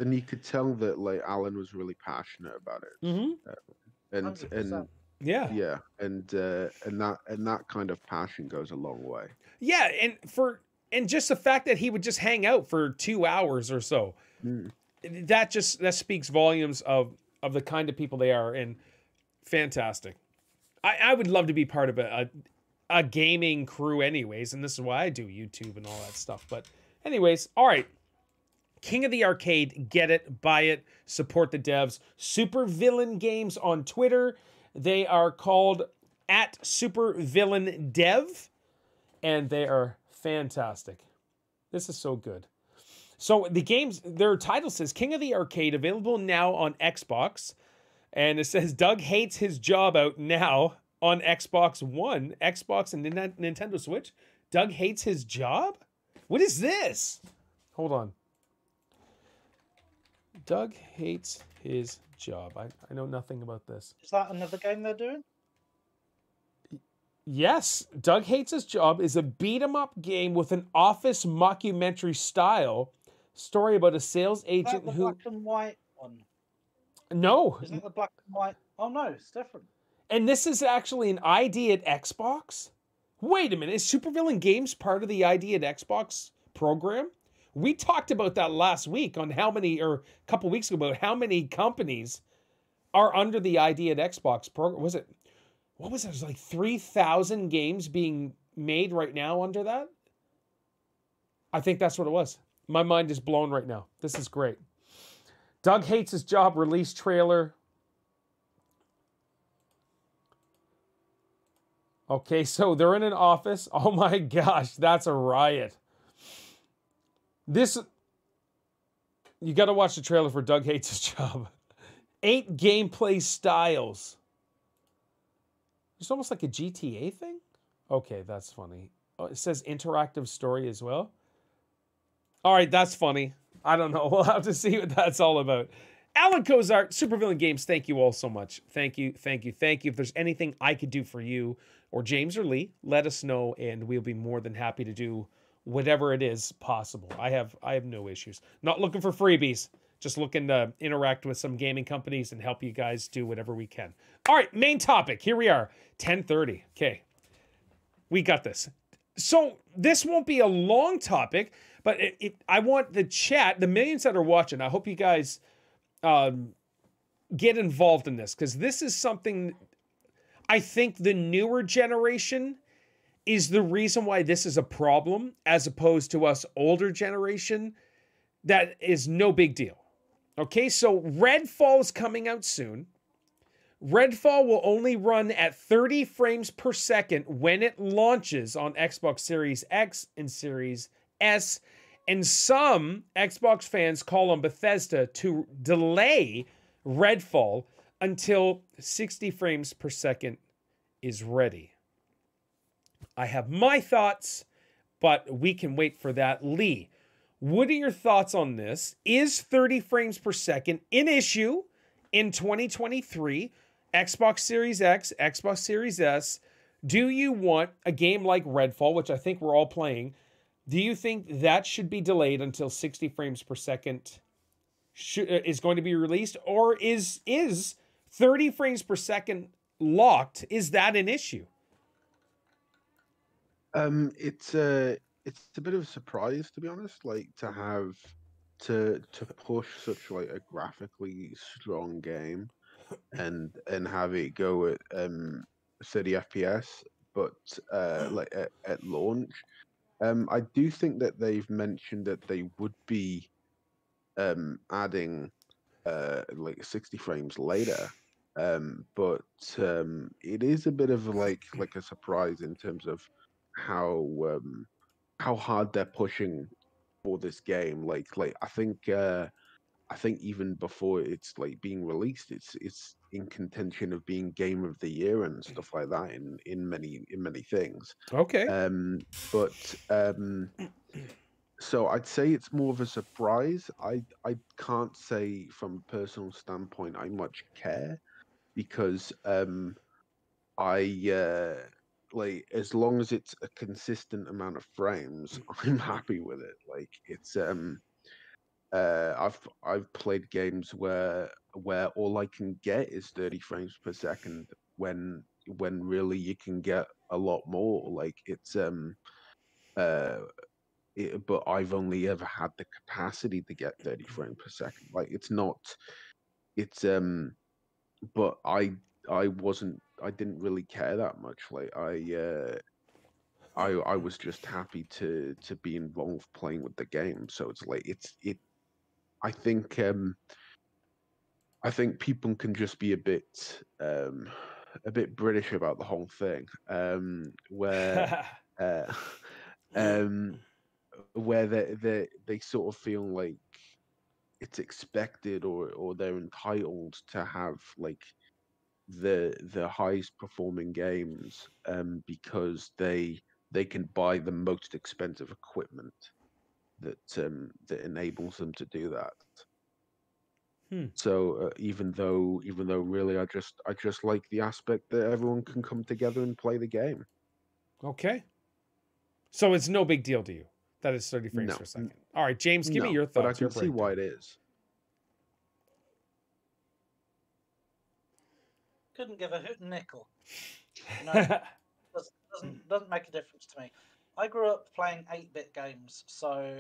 And you could tell that like Alan was really passionate about it. And 100%. yeah, and that kind of passion goes a long way. Yeah, and just the fact that he would just hang out for 2 hours or so, that speaks volumes of the kind of people they are, and fantastic. I would love to be part of a gaming crew anyways, and this is why I do YouTube and all that stuff. But anyways, all right. King of the Arcade, get it, buy it, support the devs. Supervillain Games on Twitter. They are called @SuperVillainDev, and they are fantastic. This is so good. So the games, their title says King of the Arcade, available now on Xbox. And it says Doug hates his job out now on Xbox One, Xbox and Nintendo Switch. Doug hates his job? What is this? Hold on. Doug hates his job. I know nothing about this. Is that another game they're doing? Yes, Doug Hates His Job is a beat-em-up game with an office mockumentary style story about a sales agent Is that the who... black and white one? No. Isn't it the black and white? Oh no, it's different. And this is actually an ID at Xbox? Wait a minute, is Supervillain Games part of the ID at Xbox program? We talked about that last week on how many, or a couple weeks ago, about how many companies are under the ID at Xbox program. What was it? It was like 3,000 games being made right now under that? I think that's what it was. My mind is blown right now. This is great. Doug Hates His Job release trailer. Okay, so they're in an office. Oh my gosh, that's a riot. You got to watch the trailer for Doug Hates His Job. 8 gameplay styles. It's almost like a GTA thing. Okay, that's funny. Oh, it says interactive story as well. All right, that's funny. I don't know. We'll have to see what that's all about. Alan Cozart, Supervillain Games, thank you all so much. Thank you, thank you, thank you. If there's anything I could do for you or James or Lee, let us know, and we'll be more than happy to do whatever it is possible. I have no issues. Not looking for freebies. Just looking to interact with some gaming companies and help you guys do whatever we can. All right, main topic. Here we are, 10:30. Okay, we got this. So this won't be a long topic, but I want the chat, the millions that are watching, I hope you guys get involved in this, because this is something I think the newer generation is the reason why this is a problem, as opposed to us older generation. That is no big deal. Okay, so Redfall is coming out soon. Redfall will only run at 30 frames per second when it launches on Xbox Series X and Series S. And some Xbox fans call on Bethesda to delay Redfall until 60 frames per second is ready. I have my thoughts, but we can wait for that. Lee, what are your thoughts on this? Is 30 frames per second an issue in 2023? Xbox Series X, Xbox Series S. Do you want a game like Redfall, which I think we're all playing, Do you think that should be delayed until 60 frames per second is going to be released, or is 30 frames per second locked? Is that an issue? It's a bit of a surprise, to be honest. Like, to have to push such like a graphically strong game and have it go at 30 FPS, but like at launch. I do think that they've mentioned that they would be adding like 60 frames later. But it is a bit of like a surprise in terms of how hard they're pushing for this game. Like I think even before it's like being released, it's in contention of being Game of the Year and stuff like that in many things. Okay. But so I'd say it's more of a surprise. I can't say from a personal standpoint I much care, because I like, as long as it's a consistent amount of frames, I'm happy with it. Like, it's I've played games where all I can get is 30 frames per second when really you can get a lot more. Like, it's but I've only ever had the capacity to get 30 frames per second. Like, it's not, it's but I didn't really care that much. Like, I was just happy to be involved playing with the game. So it's like I think people can just be a bit British about the whole thing, where where they sort of feel like it's expected, or they're entitled to have like the highest performing games, because they can buy the most expensive equipment that enables them to do that. So even though really I just like the aspect that everyone can come together and play the game. Okay. So it's no big deal to you that it's 30 frames per second. All right, James, give me your thoughts. But I can see why it is. Couldn't give a hoot and nickel. You know, doesn't make a difference to me. I grew up playing 8-bit games, so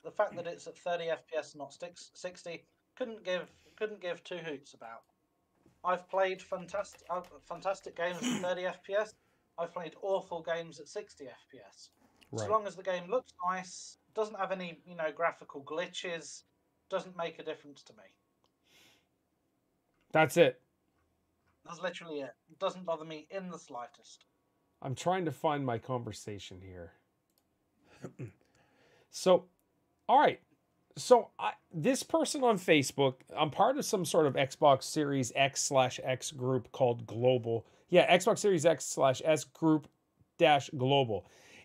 the fact that it's at 30 FPS, not 60, couldn't give two hoots about. I've played fantastic games at 30 FPS. I've played awful games at 60 FPS. Right. As long as the game looks nice, doesn't have any graphical glitches, doesn't make a difference to me. That's it. That's literally it. It doesn't bother me in the slightest. I'm trying to find my conversation here. So, all right. So this person on Facebook, I'm part of some sort of Xbox Series X/X group called Global. Yeah, Xbox Series X/S group -global.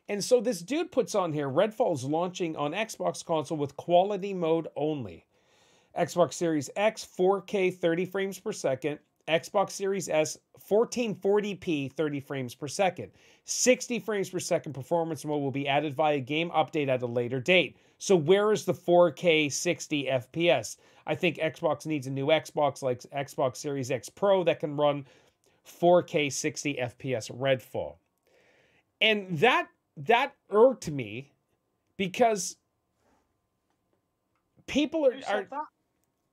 And so this dude puts on here, Redfall's launching on Xbox console with quality mode only. Xbox Series X 4K 30 frames per second. Xbox Series S 1440p 30 frames per second. 60 frames per second performance mode will be added via game update at a later date. So where is the 4K 60 FPS? I think Xbox needs a new Xbox like Xbox Series X Pro that can run 4K 60 FPS Redfall. And that irked me, because people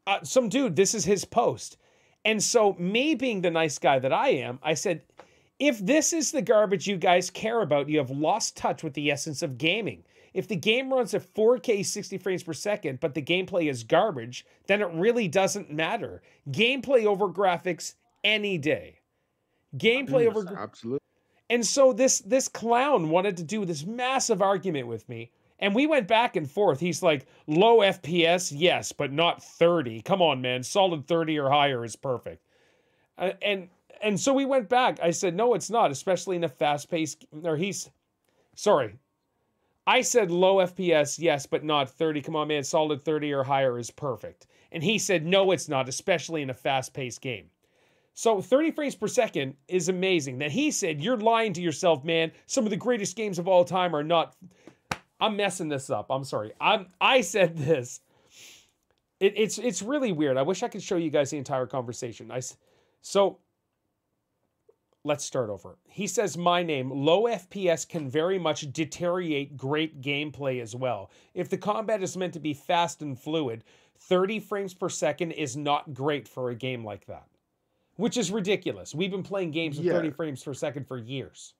are some dude, this is his post. And so me being the nice guy that I am, I said, if this is the garbage you guys care about, you have lost touch with the essence of gaming. If the game runs at 4K 60 frames per second, but the gameplay is garbage, then it really doesn't matter. Gameplay over graphics any day. Gameplay over... Absolutely. And so this clown wanted to do this massive argument with me. And we went back and forth. He's like, low FPS, yes, but not 30. Come on, man. Solid 30 or higher is perfect. And so we went back. I said, no, it's not, especially in a fast-paced... I said low FPS, yes, but not 30. Come on, man. Solid 30 or higher is perfect. And he said, no, it's not, especially in a fast-paced game. So 30 frames per second is amazing. Then he said, you're lying to yourself, man. Some of the greatest games of all time are not... I'm messing this up. I'm sorry. I said this. It's really weird. I wish I could show you guys the entire conversation. So let's start over. He says, my name, low FPS can very much deteriorate great gameplay as well. If the combat is meant to be fast and fluid, 30 frames per second is not great for a game like that. Which is ridiculous. We've been playing games with 30 frames per second for years.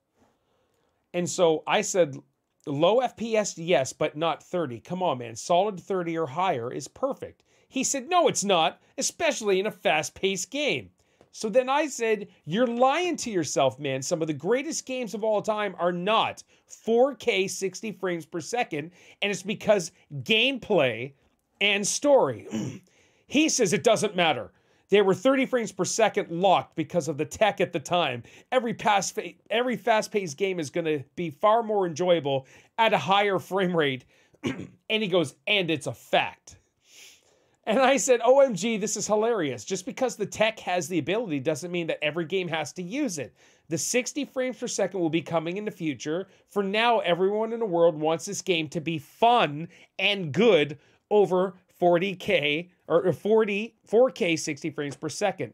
And so I said, low FPS, yes, but not 30. Come on, man. Solid 30 or higher is perfect. He said, no, it's not, especially in a fast-paced game. So then I said, you're lying to yourself, man. Some of the greatest games of all time are not 4K 60 frames per second, and it's because gameplay and story. He says it doesn't matter. They were 30 frames per second locked because of the tech at the time. Every fast-paced game is going to be far more enjoyable at a higher frame rate. And he goes, and it's a fact. And I said, OMG, this is hilarious. Just because the tech has the ability doesn't mean that every game has to use it. The 60 frames per second will be coming in the future. For now, everyone in the world wants this game to be fun and good over 40K or 4K 60 frames per second.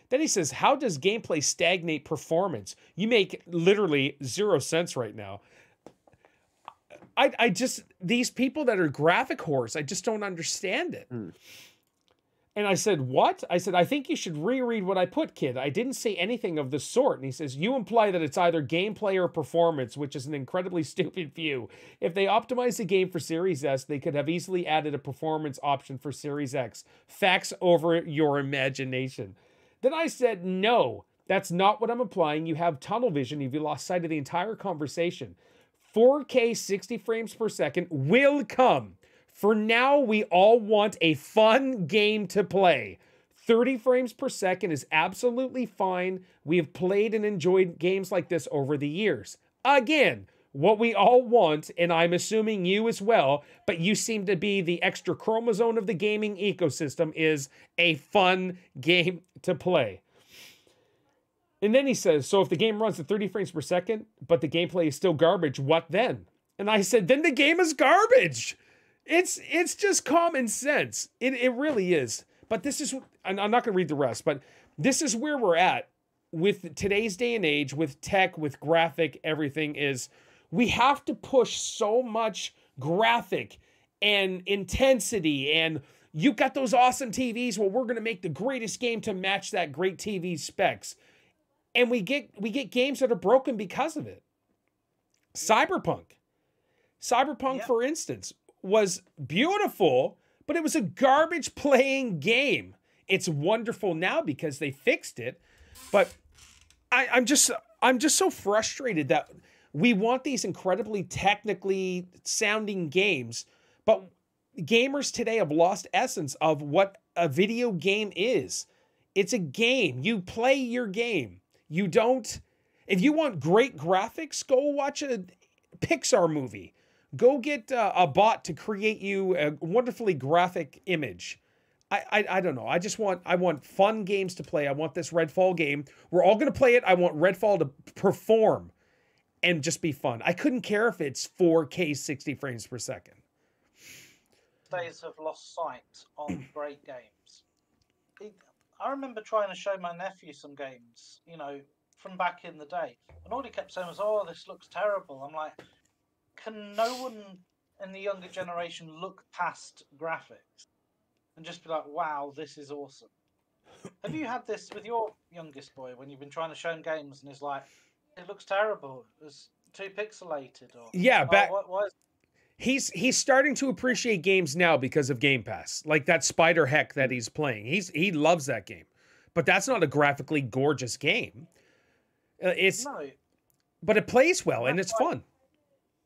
Then he says, how does gameplay stagnate performance? You make literally 0 sense right now. I just, these people that are graphic whores, I just don't understand it. And I said, what? I said, I think you should reread what I put, kid. I didn't say anything of the sort. And he says, you imply that it's either gameplay or performance, which is an incredibly stupid view. If they optimized the game for Series S, they could have easily added a performance option for Series X. Facts over your imagination. Then I said, no, that's not what I'm implying. You have tunnel vision. You've lost sight of the entire conversation. 4K 60 frames per second will come. For now, we all want a fun game to play. 30 frames per second is absolutely fine. We have played and enjoyed games like this over the years. Again, what we all want, and I'm assuming you as well, but you seem to be the extra chromosome of the gaming ecosystem, is a fun game to play. And then he says, so if the game runs at 30 frames per second, but the gameplay is still garbage, what then? And I said, then the game is garbage. It's just common sense. It really is. But this is, and I'm not going to read the rest, but this is where we're at with today's day and age, with tech, with graphic, everything is, we have to push so much graphic and intensity, and you've got those awesome TVs, well, we're going to make the greatest game to match that great TV specs. And we get games that are broken because of it. Cyberpunk, for instance, was beautiful, but it was a garbage playing game. It's wonderful now because they fixed it, but I'm just so frustrated that we want these incredibly technically sounding games, but gamers today have lost essence of what a video game is. It's a game. You play your game. You don't, if you want great graphics, go watch a Pixar movie. Go get a bot to create you a wonderfully graphic image. I don't know. I want fun games to play. I want this Redfall game. We're all going to play it. I want Redfall to perform and just be fun. I couldn't care if it's 4K 60 frames per second. Days have lost sight on great games. I remember trying to show my nephew some games, you know, from back in the day. And all he kept saying was, oh, this looks terrible. I'm like, can no one in the younger generation look past graphics and just be like, wow, this is awesome? Have you had this with your youngest boy when you've been trying to show him games and he's like, it looks terrible, it's too pixelated? Or, yeah, why is he's starting to appreciate games now because of Game Pass. Like that Spider Heck that he's playing. He loves that game. But that's not a graphically gorgeous game. But it plays well and it's fun.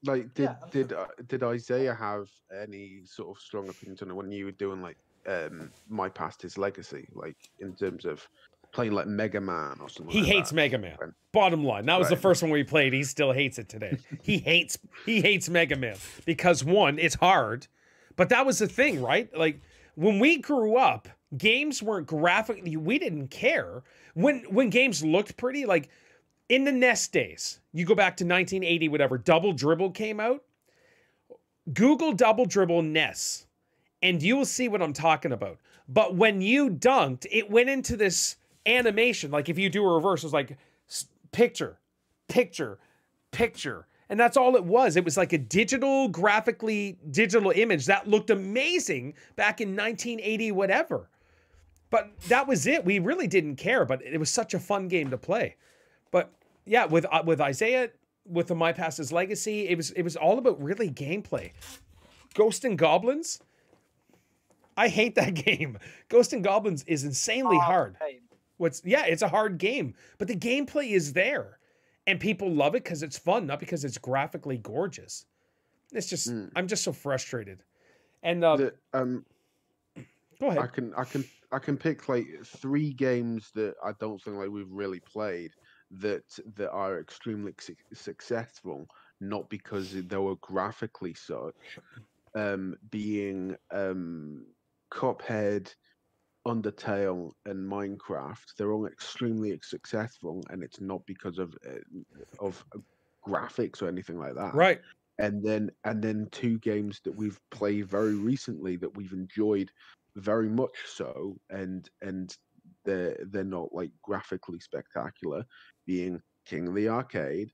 Like, did Isaiah have any sort of strong opinions on it when you were doing like My Past Is Legacy, like in terms of playing like Mega Man or something? He hates Mega Man. Bottom line, that was the first one we played. He still hates it today. He hates Mega Man because one, it's hard, but that was the thing, right? Like when we grew up, games weren't graphically. We didn't care when games looked pretty. Like in the NES days, you go back to 1980, whatever. Double Dribble came out. Google double dribble Ness, and you will see what I'm talking about. But when you dunked, it went into this animation. Like if you do a reverse, it was like picture, picture, picture. And that's all it was. It was like a graphically digital image that looked amazing back in 1980, whatever. But that was it. We really didn't care, but it was such a fun game to play. But yeah, with Isaiah, with the My Past's Legacy, it was all about really gameplay. Ghost and Goblins, I hate that game. Ghost and Goblins is insanely hard. It's a hard game, but the gameplay is there. And people love it because it's fun, not because it's graphically gorgeous. It's just, I'm just so frustrated. And go ahead. I can pick like 3 games that I don't think like we've really played that are extremely successful, not because they were graphically such, being Cuphead, Undertale, and Minecraft. They're all extremely successful, and it's not because of graphics or anything like that. Right. And then 2 games that we've played very recently that we've enjoyed very much so, and they're not like graphically spectacular, being King of the Arcade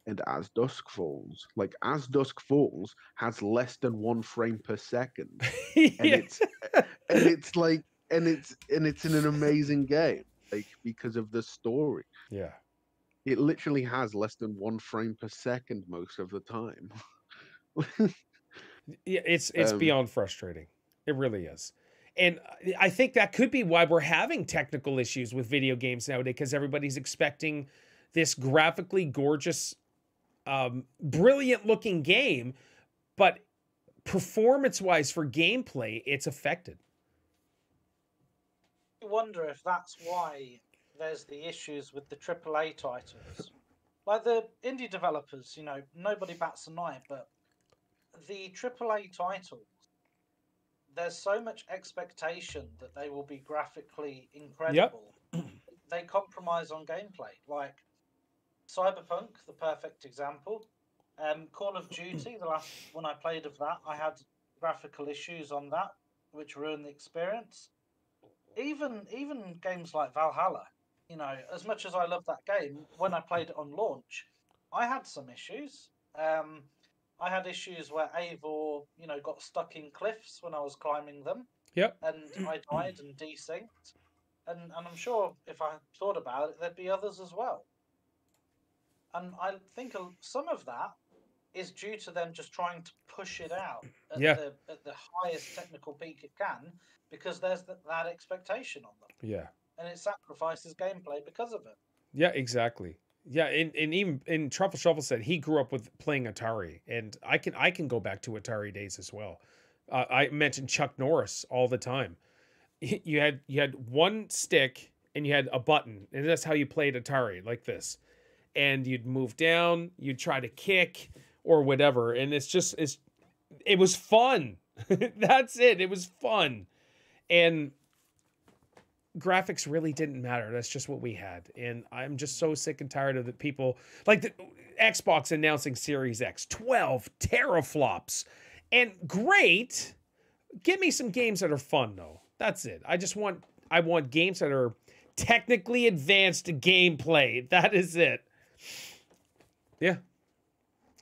and As Dusk Falls. Like As Dusk Falls has less than 1 frame per second, and it's an amazing game, like because of the story. Yeah. It literally has less than 1 frame per second most of the time. Yeah, it's beyond frustrating. It really is. And I think that could be why we're having technical issues with video games nowadays, because everybody's expecting this graphically gorgeous, brilliant looking game, but performance-wise for gameplay, it's affected. I wonder if that's why there's the issues with the AAA titles. Like the indie developers, you know, nobody bats an eye, but the AAA titles, there's so much expectation that they will be graphically incredible. Yep. They compromise on gameplay. Like Cyberpunk, the perfect example. Call of Duty, the last one I played of that, I had graphical issues on that, which ruined the experience. Even games like Valhalla, you know, as much as I love that game, when I played it on launch, I had some issues. I had issues where Eivor, you know, got stuck in cliffs when I was climbing them. Yep. And I died and desynced. And I'm sure if I thought about it, there'd be others as well. And I think some of that is due to them just trying to push it out at the highest technical peak it can, because there's that expectation on them. Yeah. And it sacrifices gameplay because of it. Yeah, exactly. Yeah, and even Truffle Shuffle said he grew up with playing Atari, and I can go back to Atari days as well. I mentioned Chuck Norris all the time. You had one stick and you had a button, and that's how you played Atari, like this. And you'd move down, you'd try to kick or whatever, and it was fun. That's it. It was fun, and graphics really didn't matter. That's just what we had. And I'm just so sick and tired of the people like the Xbox announcing Series X, 12 teraflops. And great. Give me some games that are fun though. That's it. I want games that are technically advanced gameplay. That is it. Yeah.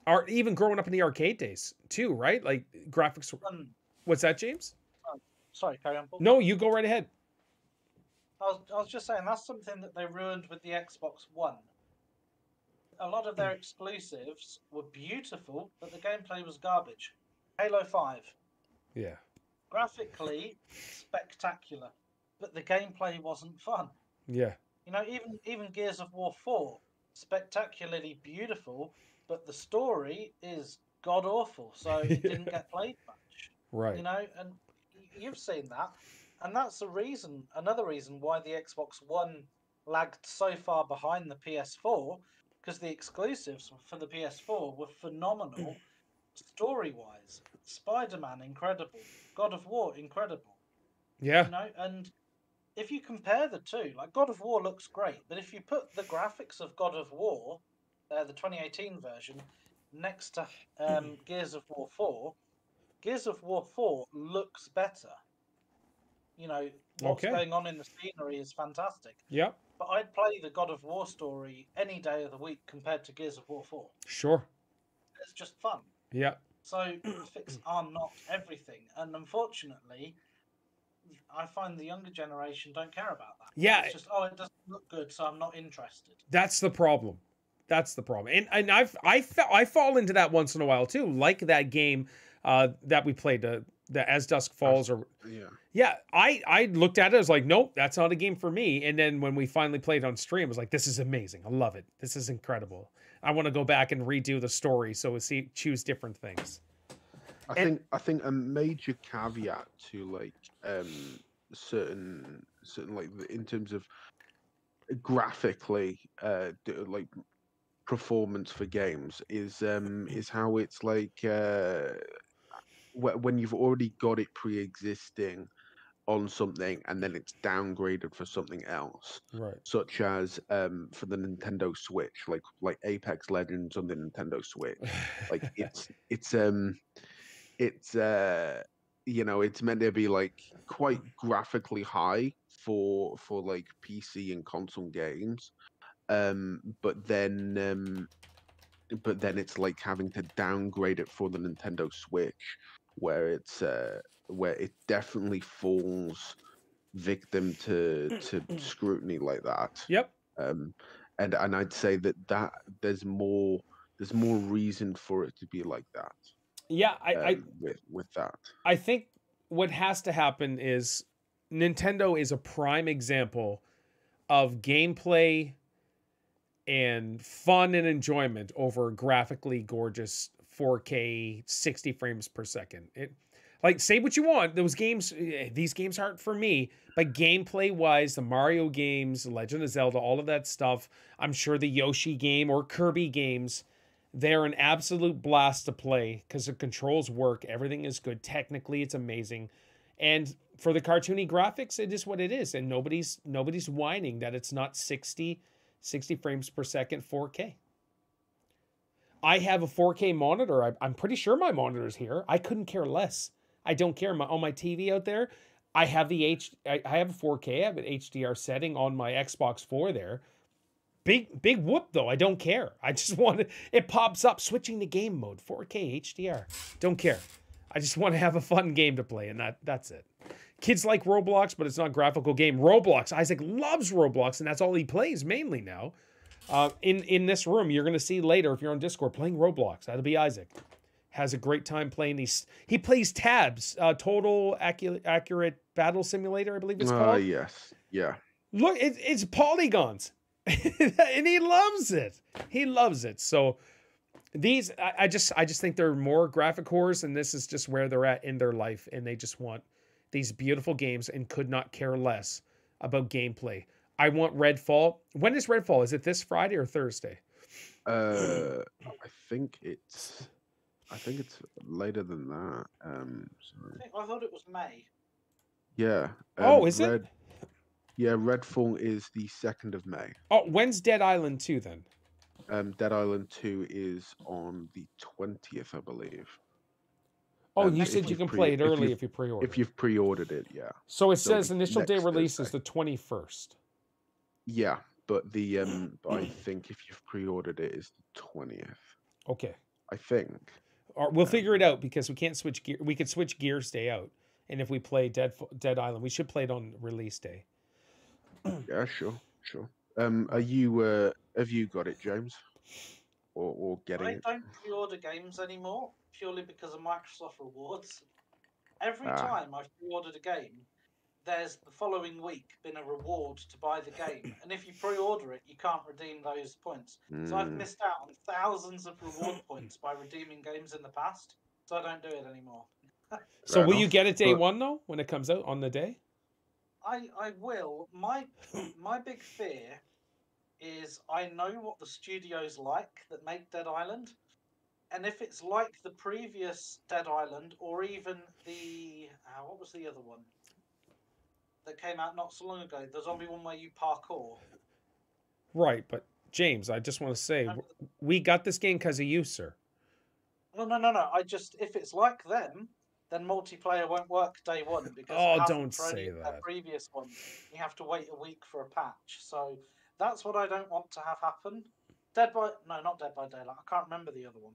Or even growing up in the arcade days too, right? Like graphics. What's that, James? Sorry, carry on, Paul. No, you go right ahead. I was just saying, that's something that they ruined with the Xbox One. A lot of their exclusives were beautiful, but the gameplay was garbage. Halo 5. Yeah. Graphically spectacular, but the gameplay wasn't fun. Yeah. You know, even Gears of War 4, spectacularly beautiful, but the story is god-awful, so it didn't get played much. Right. You know, and you've seen that. And that's another reason why the Xbox One lagged so far behind the PS4, because the exclusives for the PS4 were phenomenal story-wise. Spider-Man, incredible. God of War, incredible. Yeah. You know, and if you compare the two, like God of War looks great, but if you put the graphics of God of War, the 2018 version, next to Gears of War 4, Gears of War 4 looks better. You know, what's Okay. going on in the scenery is fantastic. Yep. But I'd play the God of War story any day of the week compared to Gears of War 4. Sure. It's just fun. Yep. So graphics are not everything. And unfortunately, I find the younger generation don't care about that. Yeah. It's just, oh, it doesn't look good, so I'm not interested. That's the problem. That's the problem. And I fall into that once in a while too, like that game that we played, the As Dusk Falls, or yeah. I looked at it, I was like, nope, that's not a game for me. And then when we finally played on stream, I was like, this is amazing. I love it. This is incredible. I want to go back and redo the story, so we choose different things. I think a major caveat to like certain like in terms of graphically like performance for games is how it's like when you've already got it pre-existing on something and then it's downgraded for something else, Right. such as for the Nintendo Switch, like Apex Legends on the Nintendo Switch. Like it's you know, it's meant to be like quite graphically high for like PC and console games, but then it's like having to downgrade it for the Nintendo Switch, where it definitely falls victim to scrutiny like that. Yep. And I'd say that there's more reason for it to be like that. Yeah, with that. I think what has to happen is Nintendo is a prime example of gameplay and fun and enjoyment over graphically gorgeous 4K 60 frames per second. Like, say what you want, these games aren't for me, but gameplay wise, the Mario games, Legend of Zelda, all of that stuff, I'm sure the Yoshi game or Kirby games, they're an absolute blast to play because the controls work. Everything is good. Technically, it's amazing. And for the cartoony graphics, it is what it is. And nobody's whining that it's not 60 frames per second 4K. I have a 4K monitor. I'm pretty sure my monitor's here. I couldn't care less. I don't care. On my TV out there, I have I have a 4K. I have an HDR setting on my Xbox 4 there. Big whoop though. I don't care. I just want it pops up switching to game mode, 4K HDR. Don't care. I just want to have a fun game to play, and that's it. Kids like Roblox, but it's not a graphical game. Roblox. Isaac loves Roblox, and that's all he plays mainly now. In this room, you're going to see later, if you're on Discord, playing Roblox. That'll be Isaac. Has a great time playing these. He plays Tabs, Total Accurate Battle Simulator, I believe it's called. Yes. Yeah. Look, it's polygons. And he loves it. He loves it. So these, I just think they're more graphic whores, and this is just where they're at in their life, and they just want these beautiful games and could not care less about gameplay. I want Redfall. When is Redfall? Is it this Friday or Thursday? I think it's later than that. Sorry. I thought it was May. Yeah. Is it? Yeah, Redfall is the 2nd of May. Oh, when's Dead Island 2 then? Dead Island 2 is on the 20th, I believe. Oh, you said you can play it early if you pre-order. If you've pre-ordered it, yeah. So it says initial day release is the 21st. Yeah, but I think if you've pre-ordered it, is the 20th. Okay. I think. We'll figure it out because we can't switch gear. We could switch gears day out, and if we play Dead Island, we should play it on release day. Yeah, sure. Are you have you got it, James? Or getting it? I don't pre-order games anymore purely because of Microsoft rewards. Every time I've pre-ordered a game, there's the following week been a reward to buy the game, and if you pre-order it, you can't redeem those points. So I've missed out on thousands of reward points by redeeming games in the past. So I don't do it anymore. So will you get it day one though when it comes out on the day? I will. My big fear is I know what the studio's like that make Dead Island, and if it's like the previous Dead Island or even the what was the other one that came out not so long ago, the zombie one where you parkour. Right, but James, I just want to say we got this game because of you, sir. No. If it's like them, then multiplayer won't work day one because Oh, it hasn't don't for any say of their that. previous ones. You have to wait a week for a patch. So that's what I don't want to have happen. Not Dead by Daylight. I can't remember the other one.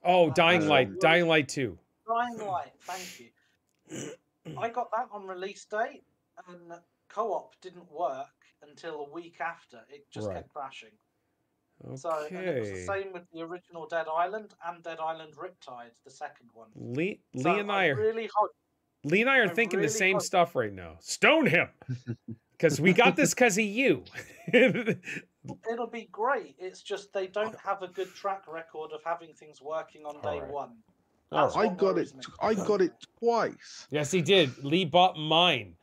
Oh, Dying Light. Um, Dying Light 2. Dying Light, thank you. I got that on release date, and co-op didn't work until a week after. It just kept crashing. Okay. So, and it was the same with the original Dead Island and Dead Island Riptide, the second one. Lee So and I are really hope. Lee and I are thinking the same stuff right now. Stone him, because we got this because of you. It'll be great. It's just they don't have a good track record of having things working on day one. That's I what got worries it. me. I got it twice. Yes, he did. Lee bought mine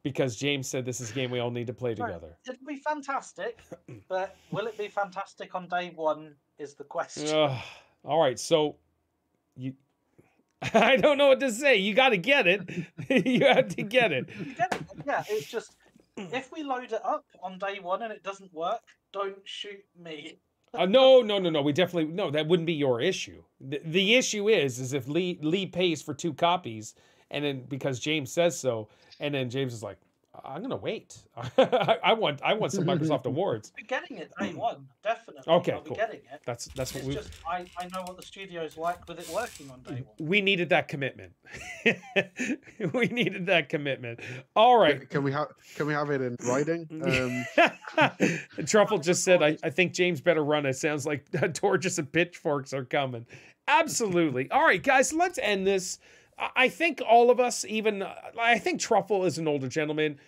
because James said this is a game we all need to play together. It'll be fantastic, but will it be fantastic on day one is the question. All right, so you. I don't know what to say. You got to get it. You have to get it. You get it? Yeah, it's just if we load it up on day one and it doesn't work, don't shoot me. No. We definitely no. That wouldn't be your issue. The issue is if Lee pays for 2 copies, and then because James says so, and then James is like, I'm gonna wait. I want some Microsoft awards. We're getting it day one, definitely. Okay, I'll be cool. getting it. That's It's what we. just I know what the studio's like with it working on day one. We needed that commitment. We needed that commitment. All right. Can we have it in writing? Truffle just said, I think James better run. It sounds like torches and pitchforks are coming. Absolutely. All right, guys, let's end this. I think all of us, I think Truffle is an older gentleman.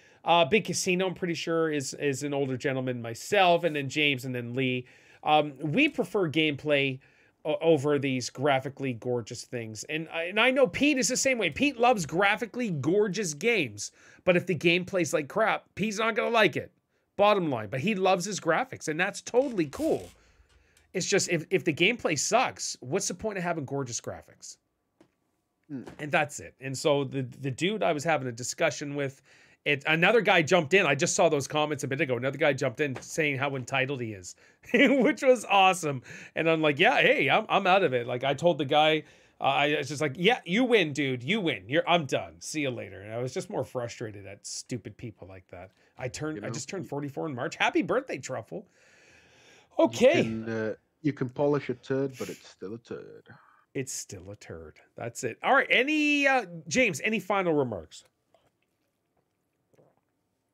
Big Casino, I'm pretty sure, is an older gentleman myself, and then James, and then Lee. We prefer gameplay over these graphically gorgeous things. And I know Pete is the same way. Pete loves graphically gorgeous games, but if the gameplay's like crap, Pete's not going to like it. Bottom line. But he loves his graphics, and that's totally cool. It's just, if the gameplay sucks, what's the point of having gorgeous graphics? And that's it. And so the dude I was having a discussion with, another guy jumped in. I just saw those comments a bit ago. Another guy jumped in saying how entitled he is, which was awesome. And I'm like, yeah, hey, I'm out of it. Like I told the guy, I was just like, yeah, you win, dude. You win. I'm done. See you later. And I was just more frustrated at stupid people like that. I just turned 44 in March. Happy birthday, Truffle. Okay. You can polish a turd, but it's still a turd. It's still a turd. That's it. All right. James, any final remarks?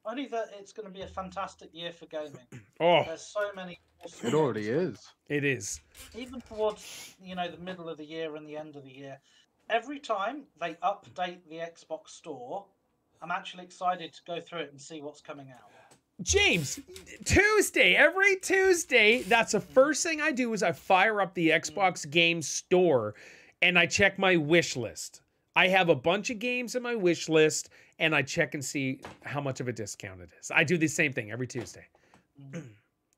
Only that it's going to be a fantastic year for gaming. Oh, there's so many. It already is. It is. Even towards the middle of the year and the end of the year, every time they update the Xbox store, I'm actually excited to go through it and see what's coming out. James, every Tuesday, that's the first thing I do is I fire up the Xbox Game Store and I check my wish list. I have a bunch of games in my wish list and I check and see how much of a discount it is. I do the same thing every Tuesday.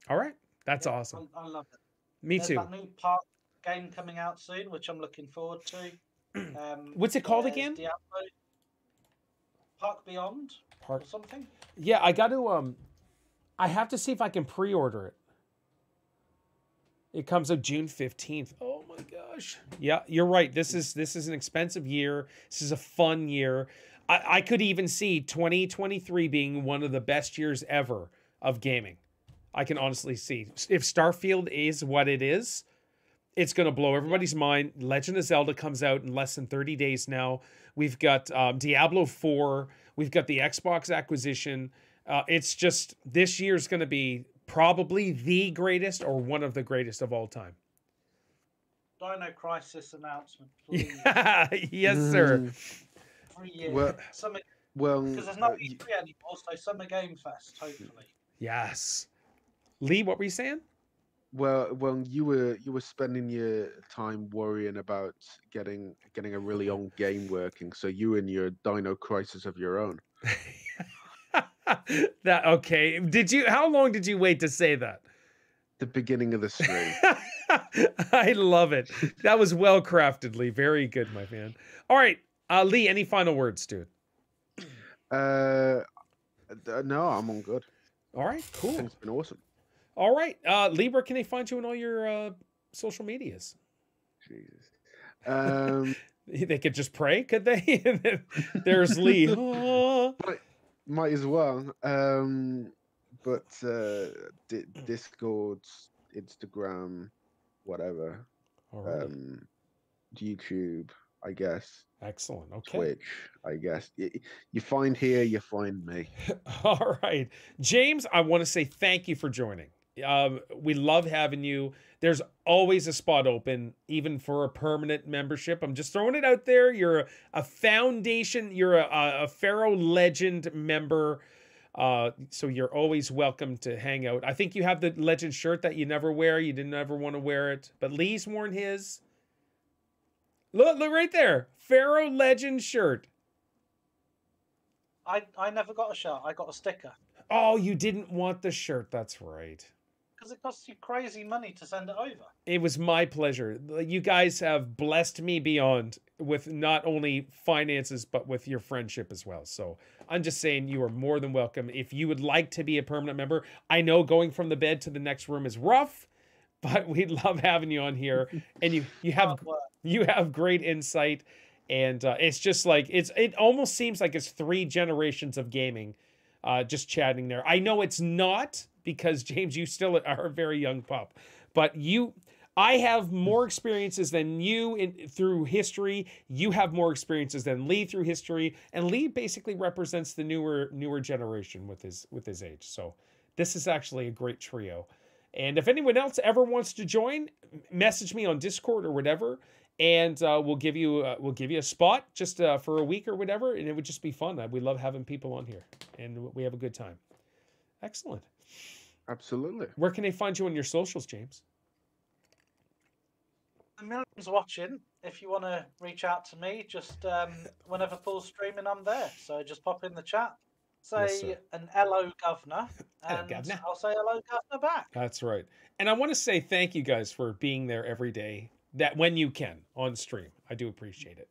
All right. That's awesome. I love it. Me There's too. that new Park game coming out soon, which I'm looking forward to. What's it called again? Diablo. Park Beyond or something. Yeah, I got to I have to see if I can pre-order it. It comes out June 15th. Oh my gosh. Yeah, you're right. This is an expensive year. This is a fun year. I could even see 2023 being one of the best years ever of gaming. I can honestly see. If Starfield is what it is, it's going to blow everybody's mind. Legend of Zelda comes out in less than 30 days now. We've got Diablo 4. We've got the Xbox acquisition. It's just, this year's going to be probably the greatest or one of the greatest of all time. Dino Crisis announcement, please. Yes, sir. 3 years. Well, because there's no E3 anymore, so Summer Game Fest, hopefully. Yes. Lee, what were you saying? Well, you were spending your time worrying about getting a really old game working, so you and your Dino Crisis of your own. Okay. How long did you wait to say that? The beginning of the stream. I love it. That was well crafted, Lee. Very good, my man. All right. Lee, any final words, dude? No, I'm all good. All right, cool. It's been awesome. All right. Lee, where can they find you on all your social medias? Jesus. They could just pray, could they? And then there's Lee. Oh. Might as well. But Discord, Instagram, whatever. Alrighty. YouTube, I guess. Excellent. Okay. Twitch, I guess. You find here, you find me. All right. James, I want to say thank you for joining. We love having you. There's always a spot open, even for a permanent membership. I'm just throwing it out there. You're a foundation. You're a Pharaoh Legend member. So you're always welcome to hang out. I think you have the Legend shirt that you never wear. You didn't ever want to wear it. But Lee's worn his. Look right there. Pharaoh Legend shirt. I never got a shirt. I got a sticker. Oh, you didn't want the shirt. That's right. Because it costs you crazy money to send it over. It was my pleasure. You guys have blessed me beyond with not only finances, but with your friendship as well. So I'm just saying you are more than welcome. If you would like to be a permanent member, I know going from the bed to the next room is rough, but we'd love having you on here. And you have great insight. And it's just like, it almost seems like it's 3 generations of gaming just chatting there. I know it's not, because James, you still are a very young pup, but I have more experiences than you through history. You have more experiences than Lee through history, and Lee basically represents the newer generation with his age. So this is actually a great trio. And if anyone else ever wants to join, message me on Discord or whatever, and we'll give you a spot just for a week or whatever, and it would just be fun. We love having people on here, and we have a good time. Excellent. Absolutely. Where can they find you on your socials, James? The millions watching. If you want to reach out to me, just whenever Paul's streaming, I'm there. So just pop in the chat, say an hello, governor, and governor. I'll say hello, governor, back. That's right. And I want to say thank you guys for being there every day. That when you can on stream, I do appreciate it.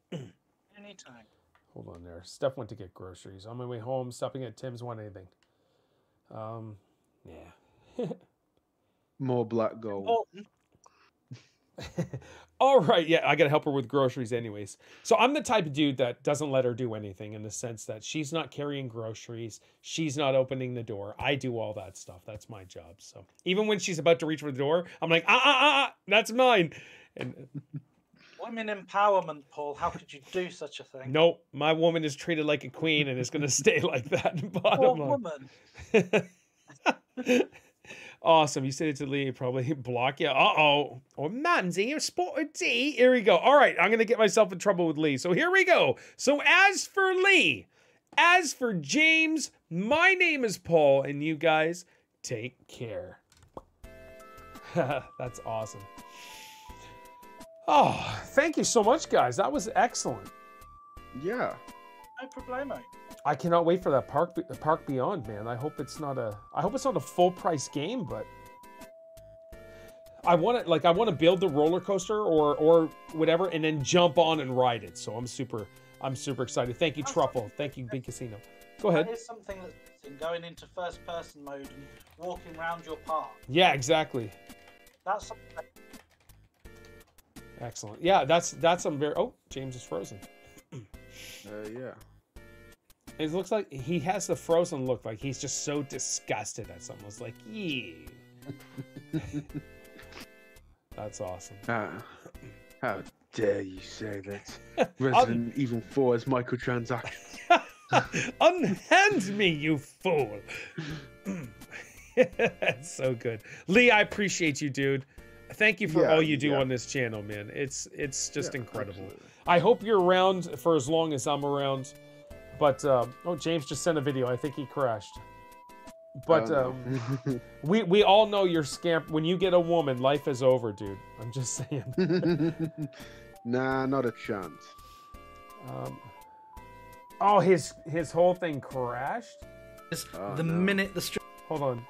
Anytime. Hold on there. Steph went to get groceries. On my way home, stopping at Tim's. Want anything? Yeah. More black gold. All right, yeah, I gotta help her with groceries anyways. So I'm the type of dude that doesn't let her do anything, in the sense that she's not carrying groceries, she's not opening the door. I do all that stuff. That's my job. So even when she's about to reach for the door, I'm like, that's mine. And women empowerment, Paul. How could you do such a thing? Nope, my woman is treated like a queen, and it's gonna stay like that. Bottom line. Woman. Awesome. You said it to Lee, probably block you. Uh-oh. Oh, Manzi, you're spotted D. Here we go. All right, I'm going to get myself in trouble with Lee. So here we go. So as for Lee, as for James, my name is Paul, and you guys take care. That's awesome. Oh, thank you so much, guys. That was excellent. Yeah. No problemo. I cannot wait for that Park Beyond, man. I hope it's not a full price game, but I want to build the roller coaster or whatever, and then jump on and ride it. So I'm super excited. Thank you, Truffle. Thank you, Big Casino. Go ahead. That is something that's in going into first person mode and walking around your park. Yeah, exactly. That's something. Excellent. Yeah, that's some very. Oh, James is frozen. Yeah. It looks like he has the frozen look, like he's just so disgusted at something. It's like, ew. That's awesome. How dare you say that? Resident Evil 4 is microtransactions. Unhand me, you fool. That's so good. Lee, I appreciate you, dude. Thank you for all you do on this channel, man. It's just incredible. Absolutely. I hope you're around for as long as I'm around. But, oh, James just sent a video. I think he crashed. But we all know you're scamp. When you get a woman, life is over, dude. I'm just saying. Nah, not a chance. Oh, his whole thing crashed? Minute the stream... Hold on.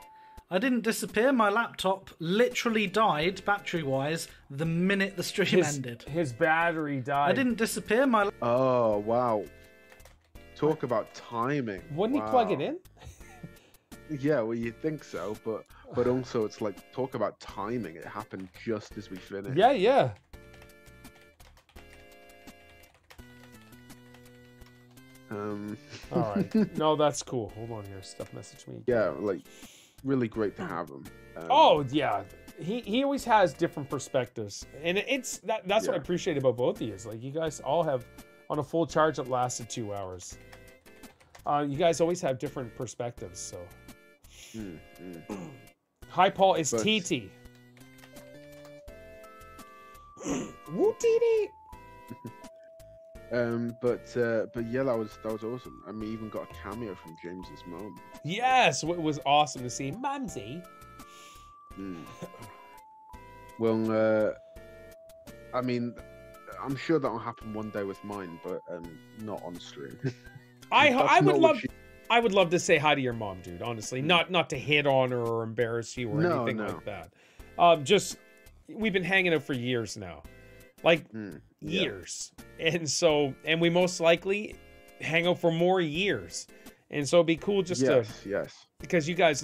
I didn't disappear. My laptop literally died, battery-wise, the minute the stream ended. His battery died. I didn't disappear. My... Oh, wow. Talk about timing. Wouldn't he plug it in? Yeah, well, you'd think so, but also it's like, talk about timing. It happened just as we finished. Yeah. All right. No, that's cool. Hold on here. Stuff message me. Yeah, like really great to have him. Oh yeah, he always has different perspectives, and that's what I Yeah. appreciate about both of you. Is like you guys all have on a full charge that lasted 2 hours. You guys always have different perspectives. So, hi Paul, it's But- TT. Woo TT. But yeah, that was awesome. And we even got a cameo from James's mom. Yes, it was awesome to see Mumsy. Well, I mean, I'm sure that'll happen one day with mine, but not on stream. I That's would not what love. she- I would love to say hi to your mom, dude. Honestly, not to hit on her or embarrass you or No, anything no. like that. Just we've been hanging out for years now, like Yeah. years, and we most likely hang out for more years, and so it'd be cool just to Yes. because you guys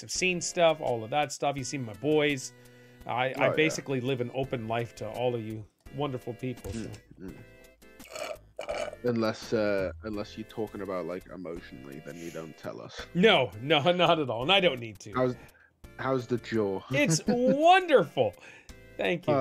have seen stuff, all of that stuff. You've seen my boys. I yeah. basically live an open life to all of you wonderful people. So. Unless you're talking about like emotionally, then you don't tell us. No, not at all, and I don't need to. How's the jaw? It's wonderful. Thank you.